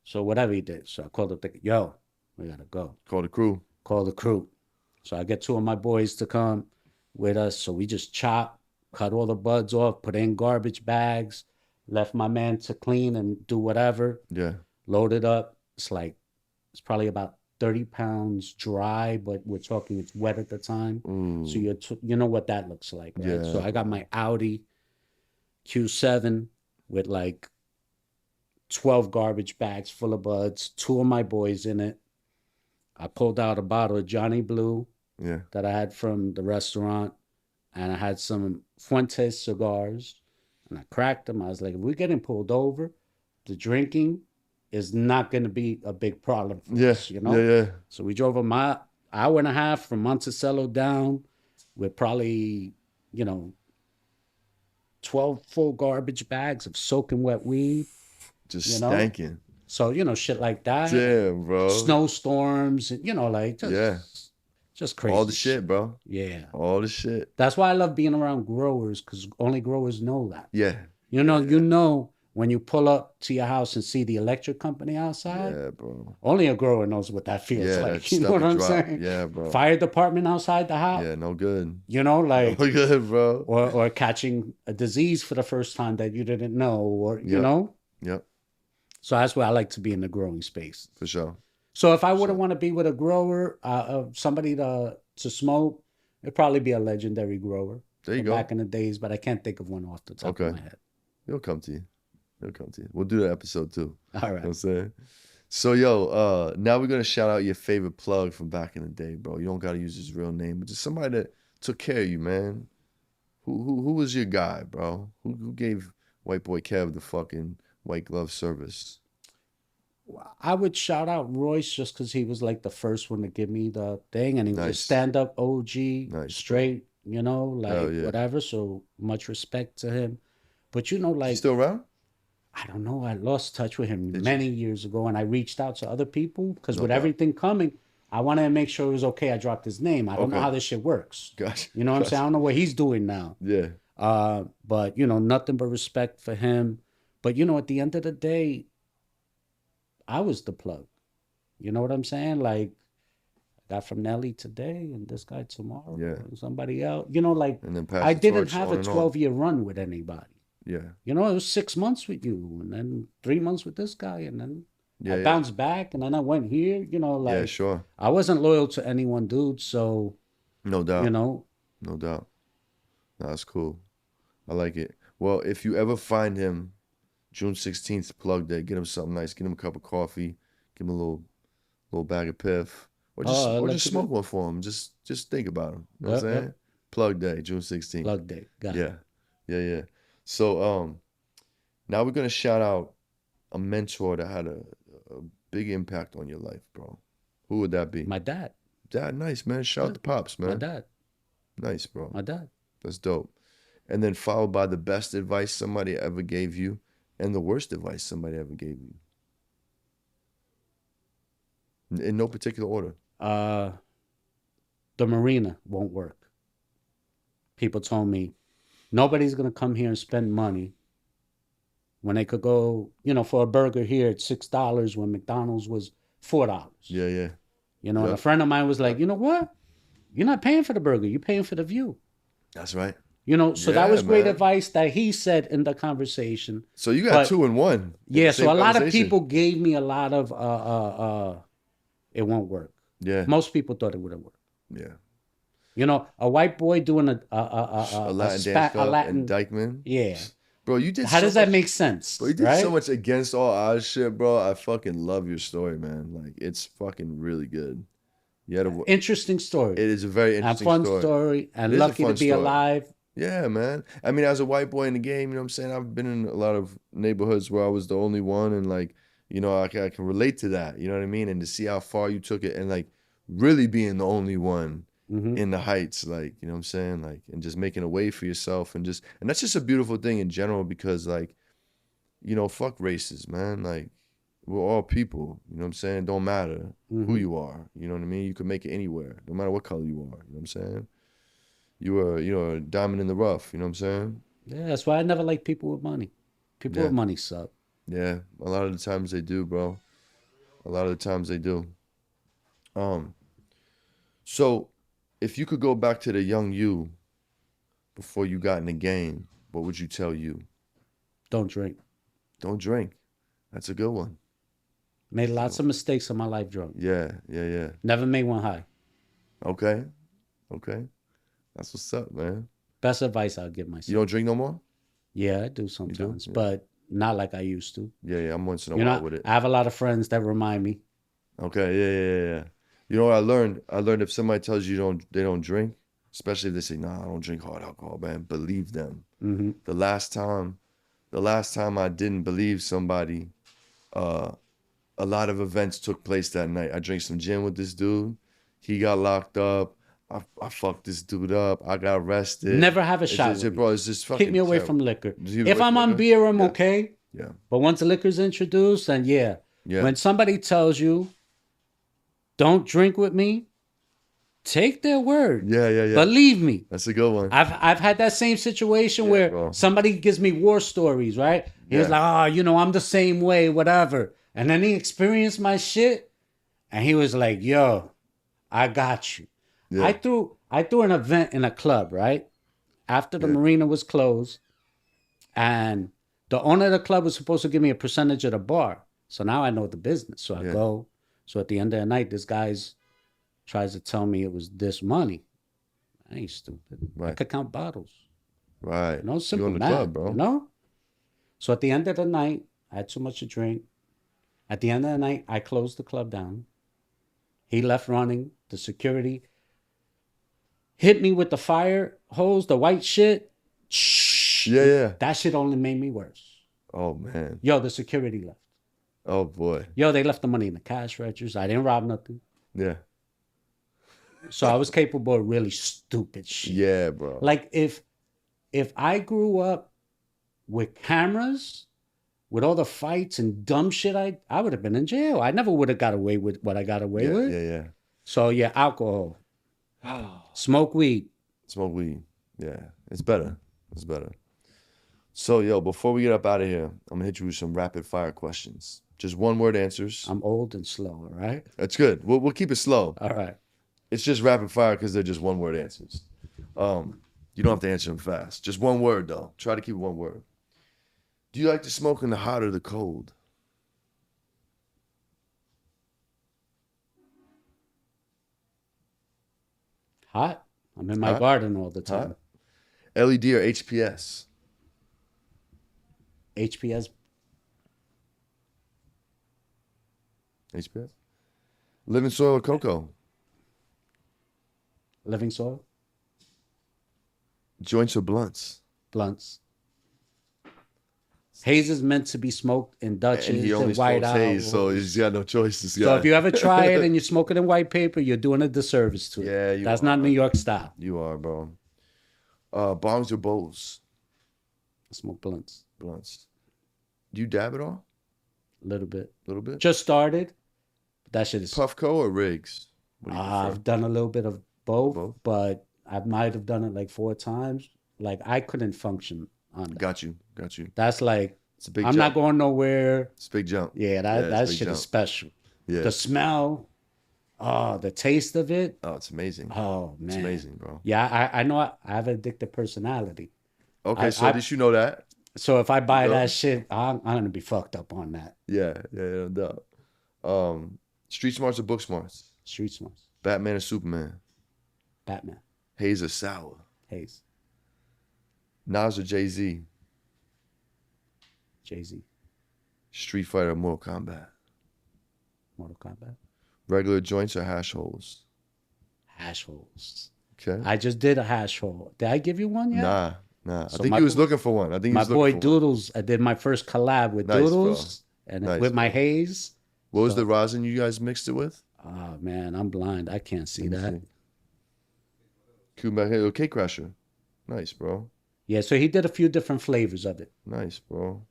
So whatever he did. So I called up yo, we got to go. Call the crew. So I get 2 of my boys to come with us. So we just chop, cut all the buds off, put in garbage bags, left my man to clean and do whatever. Yeah. Load it up. It's probably about 30 pounds dry, but we're talking it's wet at the time. So you know what that looks like, right? Yeah. So I got my Audi Q7 with like 12 garbage bags full of buds, 2 of my boys in it. I pulled out a bottle of Johnny Blue that I had from the restaurant, and I had some Fuentes cigars, and I cracked them. I was like, if we're getting pulled over, the drinking is not going to be a big problem for us, you know? Yeah. So we drove an hour and a half from Monticello down with probably, 12 full garbage bags of soaking wet weed. Just stanking. So, shit like that. Damn, bro. Snowstorms, just crazy. All the shit, bro. Yeah. All the shit. That's why I love being around growers, because only growers know that. Yeah. You know when you pull up to your house and see the electric company outside. Yeah, bro. Only a grower knows what that feels like. You know what I'm saying? Yeah, bro. Fire department outside the house. Yeah, no good. No good, bro. Or catching a disease for the first time that you didn't know, or you know. Yep. So that's why I like to be in the growing space. For sure. So if I wouldn't want to be with a grower, somebody to smoke, it'd probably be a legendary grower. There you go. Back in the days, but I can't think of one off the top of my head. He'll come to you. We'll do that episode too. All right. You know what I'm saying? So, now we're going to shout out your favorite plug from back in the day, bro. You don't got to use his real name, but just somebody that took care of you, man. Who was your guy, bro? Who gave Whiteboy Kev the fucking white glove service? I would shout out Royce just because he was like the first one to give me the thing, and he was a stand-up OG, straight, whatever. So much respect to him. But He's still around? I don't know. I lost touch with him many years ago, and I reached out to other people because with everything coming, I wanted to make sure it was okay. I dropped his name. I don't know how this shit works. Gotcha. You know what I'm saying? I don't know what he's doing now. Yeah. But nothing but respect for him. But at the end of the day, I was the plug. You know what I'm saying? Like, I got from Nelly today and this guy tomorrow. Yeah. And somebody else. And then I didn't have a 12-year run with anybody. Yeah. It was 6 months with you, and then 3 months with this guy, and then I bounced back, and then I went here. Yeah, sure. I wasn't loyal to anyone, dude. So. No doubt. No doubt. No, that's cool. I like it. Well, if you ever find him, June 16th, plug day. Get him something nice. Get him a cup of coffee. Give him a little bag of Piff, or just smoke one for him. Just think about him. You know what I'm saying? Plug day, June 16th. Plug day. Got it. Yeah. So now we're gonna shout out a mentor that had a big impact on your life, bro. Who would that be? My dad. Dad, nice, man. Shout out to Pops, man. My dad. Nice, bro. My dad. That's dope. And then followed by the best advice somebody ever gave you and the worst advice somebody ever gave you. In no particular order. The Marina won't work. People told me, nobody's going to come here and spend money when they could go, for a burger here at $6 when McDonald's was $4. Yeah. And a friend of mine was like, you know what? You're not paying for the burger. You're paying for the view. That's right. So that was great advice that he said in the conversation. So you got 2 in 1. Yeah, so a lot of people gave me a lot of, it won't work. Yeah. Most people thought it wouldn't work. Yeah. A white boy doing a Latin dance club and Dykeman. Yeah. Bro, you did How does that make sense? Bro, you did so much against all odds shit, bro. I fucking love your story, man. Like, it's fucking really good. You had a interesting story. It is a very interesting and fun story, and lucky to be alive. Yeah, man. I mean, as a white boy in the game, you know what I'm saying? I've been in a lot of neighborhoods where I was the only one, and like, you know, I can relate to that. You know what I mean? And to see how far you took it, and like really being the only one in the heights, like, you know what I'm saying? Like, and just making a way for yourself, and that's just a beautiful thing in general, because like, you know, fuck races, man. Like, we're all people, you know what I'm saying? Don't matter who you are, you know what I mean? You can make it anywhere, no matter what color you are, you know what I'm saying? You are, you know, a diamond in the rough, you know what I'm saying? Yeah, that's why I never like people with money. People with money suck. Yeah, a lot of the times they do, bro. A lot of the times they do. So if you could go back to the young you before you got in the game, what would you tell you? Don't drink. Don't drink. That's a good one. Made lots of mistakes in my life drunk. Yeah. Never made one high. Okay. That's what's up, man. Best advice I'll give myself. You don't drink no more? Yeah, I do sometimes, but not like I used to. Yeah, I'm once in a while with it. I have a lot of friends that remind me. Okay, yeah. You know what I learned? I learned if somebody tells you they don't drink, especially if they say, "Nah, I don't drink hard alcohol," man, believe them. The last time I didn't believe somebody, a lot of events took place that night. I drank some gin with this dude. He got locked up. I fucked this dude up. I got arrested. Never have a shot with bro, it's just fucking keep me away terrible. from liquor. If I'm on beer, I'm okay. Yeah. But once the liquor's introduced, then yeah. When somebody tells you, don't drink with me, take their word. Yeah. Believe me. That's a good one. I've had that same situation where somebody gives me war stories, right? He was like, I'm the same way, whatever. And then he experienced my shit, and he was like, yo, I got you. Yeah. I threw an event in a club, right? After the Marina was closed, and the owner of the club was supposed to give me a percentage of the bar. So now I know the business. So I go. So at the end of the night, this guy's tries to tell me it was this money. I ain't stupid. Right. I could count bottles. Right. Simple math, club, bro. So at the end of the night, I had too much to drink. At the end of the night, I closed the club down. He left running. The security hit me with the fire hose, the white shit. Yeah. That shit only made me worse. Oh, man. Yo, the security left. Oh, boy. Yo, they left the money in the cash registers. I didn't rob nothing. Yeah. So I was capable of really stupid shit. Yeah, bro. Like if I grew up with cameras, with all the fights and dumb shit, I would have been in jail. I never would have got away with what I got away with. Yeah. So yeah, alcohol. Smoke weed. Smoke weed. Yeah. It's better. So, yo, before we get up out of here, I'm going to hit you with some rapid fire questions. Just one word answers. I'm old and slow, all right? That's good. We'll keep it slow. All right. It's just rapid fire because they're just one word answers. You don't have to answer them fast. Just one word, though. Try to keep it one word. Do you like to smoke in the hot or the cold? Hot. I'm in my garden all the time. Hot. LED or HPS? HPS. HPS? Living soil or cocoa? Living soil. Joints or blunts? Blunts. Haze is meant to be smoked in Dutch and he only white smokes Haze, so he's got no choice. So if you ever try it and you smoke it in white paper, you're doing a disservice to it. Yeah, that's not New York style. You are, bro. Bongs or bowls? I smoke blunts. Blunts. Do you dab at all? A little bit. Just started. That shit is Puffco or Rigs? I've done a little bit of both, but I might have done it like 4 times. Like I couldn't function on that. Got you. That's like it's a big I'm jump. not going nowhere. It's a big jump. Yeah, that shit is special. Yeah. The smell, the taste of it. Oh, it's amazing. Oh man, it's amazing, bro. Yeah, I know I have an addictive personality. Okay, so at least you know that. So if I buy that shit, I'm gonna be fucked up on that. Yeah, no doubt. Street smarts or book smarts? Street smarts. Batman or Superman? Batman. Haze or sour? Haze. Nas or Jay-Z? Jay-Z. Street Fighter or Mortal Kombat? Mortal Kombat. Regular joints or hash holes? Hash holes. Okay. I just did a hash hole. Did I give you one yet? Nah. So I think he was looking for one. My boy Doodles, I did my first collab with Doodles and with my Haze. What was the rosin you guys mixed it with? Oh, man, I'm blind. I can't see that. Cuban Black Haze, Cake Crasher. Nice, bro. Yeah, so he did a few different flavors of it. Nice, bro.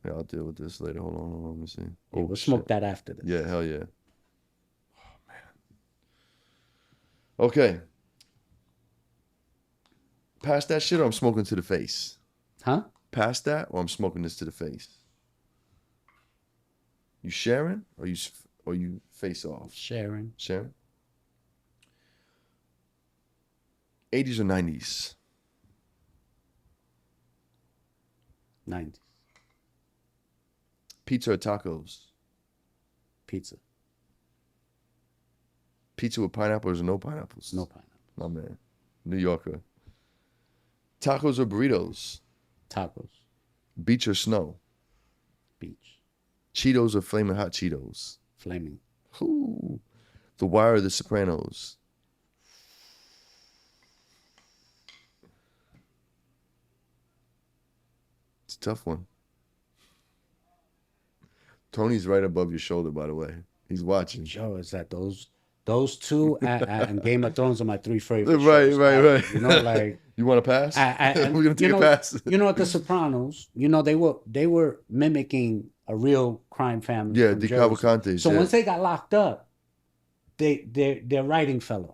Yeah, I'll deal with this later. Hold on. Let me see. Yeah, we'll smoke that after this. Yeah, hell yeah. Oh, man. Okay. Pass that shit or I'm smoking to the face? Huh? Pass that or I'm smoking this to the face? You sharing or you face off? Sharing. 80s or 90s? 90s. Pizza or tacos? Pizza. Pizza with pineapples or no pineapples? No pineapple. My man. New Yorker. Tacos or burritos? Tacos. Beach or snow? Beach. Cheetos or Flamin' Hot Cheetos? Flaming. Ooh. The Wire or The Sopranos? It's a tough one. Tony's right above your shoulder, by the way. He's watching. Joe, is that those two and Game of Thrones are my three favorite right, shows. Right. You know, like you want to pass? We're gonna take a pass. You know, at The Sopranos, you know, they were mimicking a real crime family. Yeah, the Cavalcantes. So once they got locked up, their writing fell off.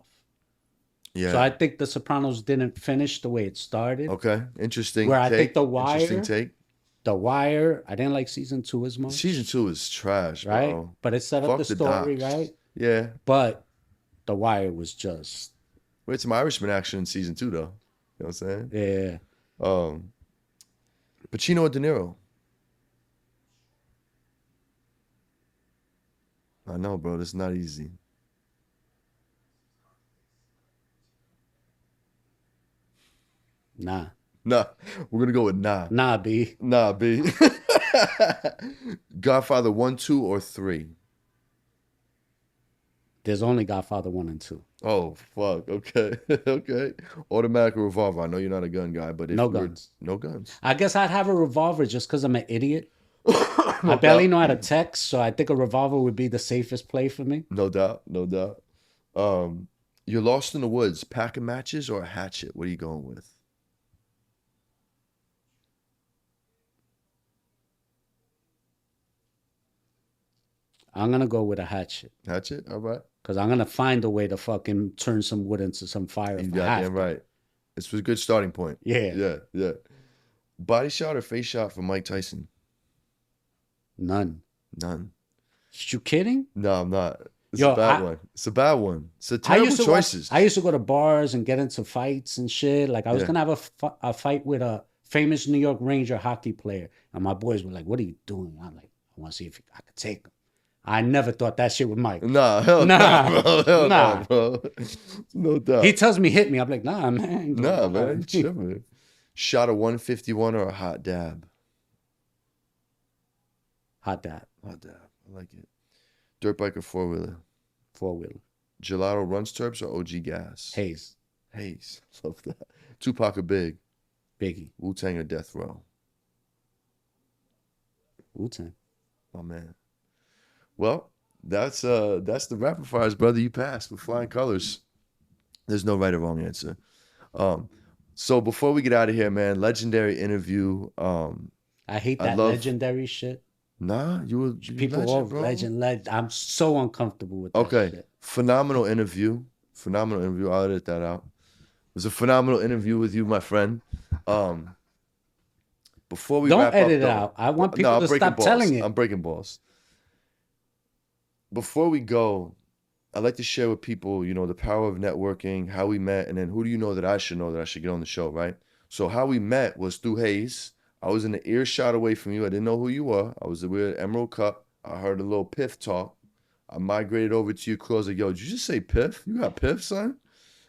Yeah. So I think The Sopranos didn't finish the way it started. Okay, interesting. Where I think The Wire. Interesting take. The Wire, I didn't like season 2 as much. Season 2 is trash, right? bro. But it set up the story, right? Yeah. But The Wire was just. We had some Irishman action in season 2, though. You know what I'm saying? Yeah. Pacino or De Niro? I know, bro. This is not easy. Nah. Nah. We're going to go with nah. Nah, B. Nah, B. Godfather 1, 2, or 3? There's only Godfather 1 and 2. Oh, fuck. Okay. Okay. Automatic or revolver? I know you're not a gun guy, but if no guns. No guns. I guess I'd have a revolver just because I'm an idiot. I barely know how to text, so I think a revolver would be the safest play for me. No doubt. No doubt. You're lost in the woods. Pack of matches or a hatchet? What are you going with? I'm going to go with a hatchet. Hatchet? All right. Because I'm going to find a way to fucking turn some wood into some fire. You got damn right. This was a good starting point. Yeah. Yeah. Body shot or face shot for Mike Tyson? None. You kidding? No, I'm not. It's a bad one. It's a bad one. It's a terrible choices. I used to go to bars and get into fights and shit. Like, I was going to have a fight with a famous New York Ranger hockey player. And my boys were like, what are you doing? I'm like, I want to see if I could take him. I never thought that shit with Mike. Nah, hell nah, bro. Hell nah, bro. No doubt. He tells me hit me. I'm like, nah, man. Nah, man. Tripping. Shot a 151 or a hot dab? Hot dab. Hot dab. I like it. Dirt bike or four-wheeler? Four-wheeler. Gelato Runs Terps or OG Gas? Haze. Love that. Tupac or Big? Biggie. Wu-Tang or Death Row? Wu-Tang. Oh, man. Well, that's the rapid fires, brother. You passed with flying colors. There's no right or wrong answer. So before we get out of here, man, legendary interview. I hate that legendary shit. Nah, you people legend, all bro. legend. I'm so uncomfortable with that shit. Phenomenal interview. I'll edit that out. It was a phenomenal interview with you, my friend. Before we don't wrap edit up, it out. I want people to stop telling it. I'm breaking balls. Before we go, I'd like to share with people, you know, the power of networking, how we met, and then who do you know that I should get on the show, right? So how we met was through Haze. I was in the earshot away from you. I didn't know who you were. We were at Emerald Cup. I heard a little Piff talk. I migrated over to you close. Like, yo, did you just say Piff? You got Piff, son?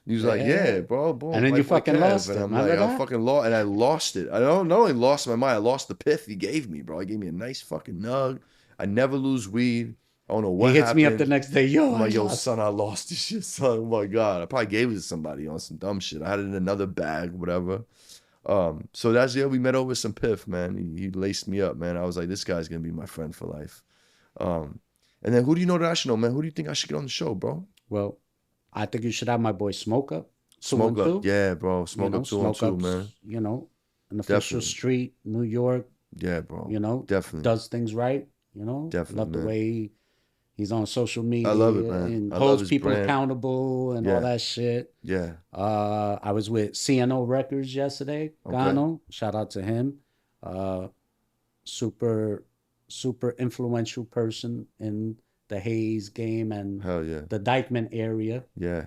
He was like, yeah, bro. Boom. And then like, you fucking lost it. And I'm like, I fucking lost, and I lost it. I don't not only lost my mind, I lost the Piff he gave me, bro. He gave me a nice fucking nug. I never lose weed. I don't know what He hits happened. me up the next day. Yo, I'm like, yo, son, I lost this shit, son. Oh my God. I probably gave it to somebody on some dumb shit. I had it in another bag, whatever. So that's, yeah, we met over some Piff, man. He laced me up, man. I was like, this guy's going to be my friend for life. And then who do you know that I should know, man? Who do you think I should get on the show, bro? Well, I think you should have my boy Smoke Up. Smoke Up. Yeah, bro. Smoke Up 212, man. You know, an official street, New York. Yeah, bro. You know, definitely does things right. You know, definitely. Love the way he's on social media. I love it, man. And I holds love people brand. accountable and all that shit. Yeah. I was with CNO Records yesterday. Gano, shout out to him. Super influential person in the Haze game and the Dykeman area. Yeah.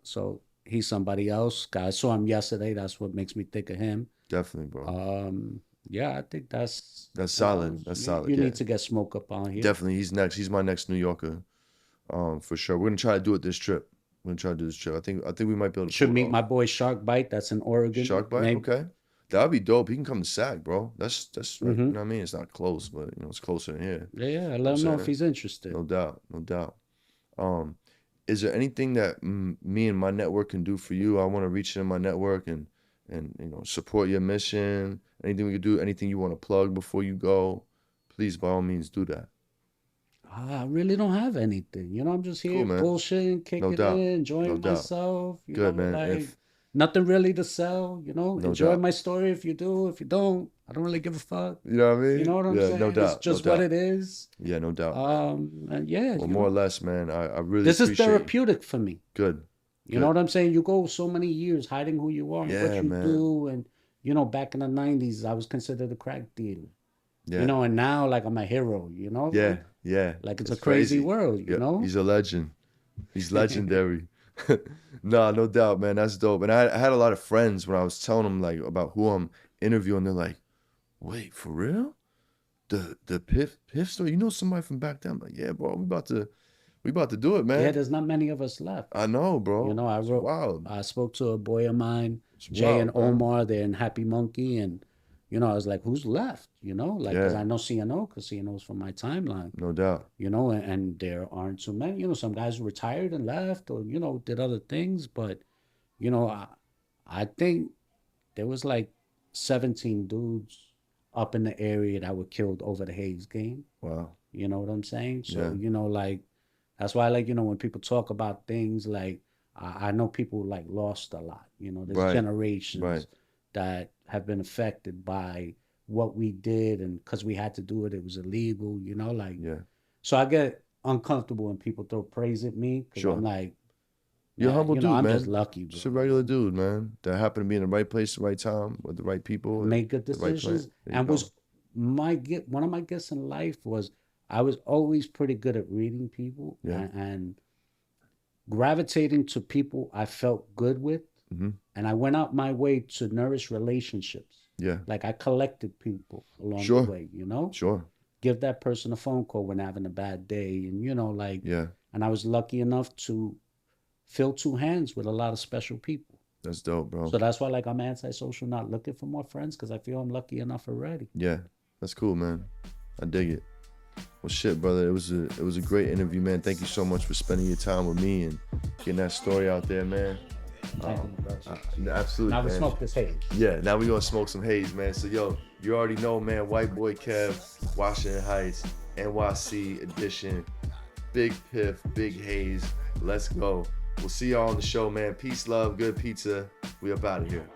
So he's somebody else. I saw him yesterday. That's what makes me think of him. Definitely, bro. Yeah, I think that's solid. That's solid. You need to get Smoke Up on here. Definitely, he's next. He's my next New Yorker, for sure. We're gonna try to do it this trip. We're gonna try to do this trip. I think we might be able to. Should meet my boy Shark Bite. That's in Oregon. Shark Bite, okay. That'd be dope. He can come to SAC, bro. That's right. You know what I mean? It's not close, but it's closer than here. Yeah. Let him know if he's interested. No doubt. Is there anything that me and my network can do for you? I want to reach in my network and support your mission. Anything we could do, anything you want to plug before you go, please, by all means, do that. I really don't have anything. I'm just here bullshitting, kicking it, enjoying myself. Good, man. Like, nothing really to sell, enjoy my story if you do. If you don't, I don't really give a fuck. You know what I mean? You know what I'm saying? No doubt. It's just what it is. Yeah, no doubt. And yeah. Well, more or less, man. I really this is therapeutic for me. Good. You know what I'm saying? You go so many years hiding who you are and what you do. And, back in the 90s, I was considered a crack dealer. Yeah. And now, like, I'm a hero, Yeah, yeah. Like, it's a crazy world, you know? He's a legend. He's legendary. No doubt, man. That's dope. And I had a lot of friends when I was telling them, like, about who I'm interviewing. They're like, wait, for real? The Piff story? You know somebody from back then? I'm like, yeah, bro, we about to do it, man. Yeah, there's not many of us left. I know, bro. I spoke to a boy of mine, Jay and Omar. They're in Happy Monkey, and I was like, who's left? Because I know CNO, because CNO's from my timeline. No doubt. And there aren't too many. Some guys retired and left, or did other things, but I think there was like 17 dudes up in the area that were killed over the Haze game. Wow. You know what I'm saying? So like. That's why, like, when people talk about things, like, I know people, like, lost a lot. There's generations that have been affected by what we did, and because we had to do it, it was illegal, So I get uncomfortable when people throw praise at me, because I'm like, you're a humble dude, I'm man. just lucky, bro. Just a regular dude, man, that happened to be in the right place, the right time, with the right people. Make good decisions. And one of my gifts in life was, I was always pretty good at reading people and gravitating to people I felt good with. Mm-hmm. And I went out my way to nourish relationships. Yeah. Like, I collected people along the way, Sure. Give that person a phone call when having a bad day. And, and I was lucky enough to fill two hands with a lot of special people. That's dope, bro. So that's why, like, I'm antisocial, not looking for more friends, because I feel I'm lucky enough already. Yeah. That's cool, man. I dig it. Well, shit, brother. It was a great interview, man. Thank you so much for spending your time with me and getting that story out there, man. Absolutely. Now we smoke this haze. Yeah, now we gonna smoke some haze, man. So, yo, you already know, man. Whiteboy Kev, Washington Heights, NYC edition. Big Piff, big haze. Let's go. We'll see y'all on the show, man. Peace, love, good pizza. We up out of here.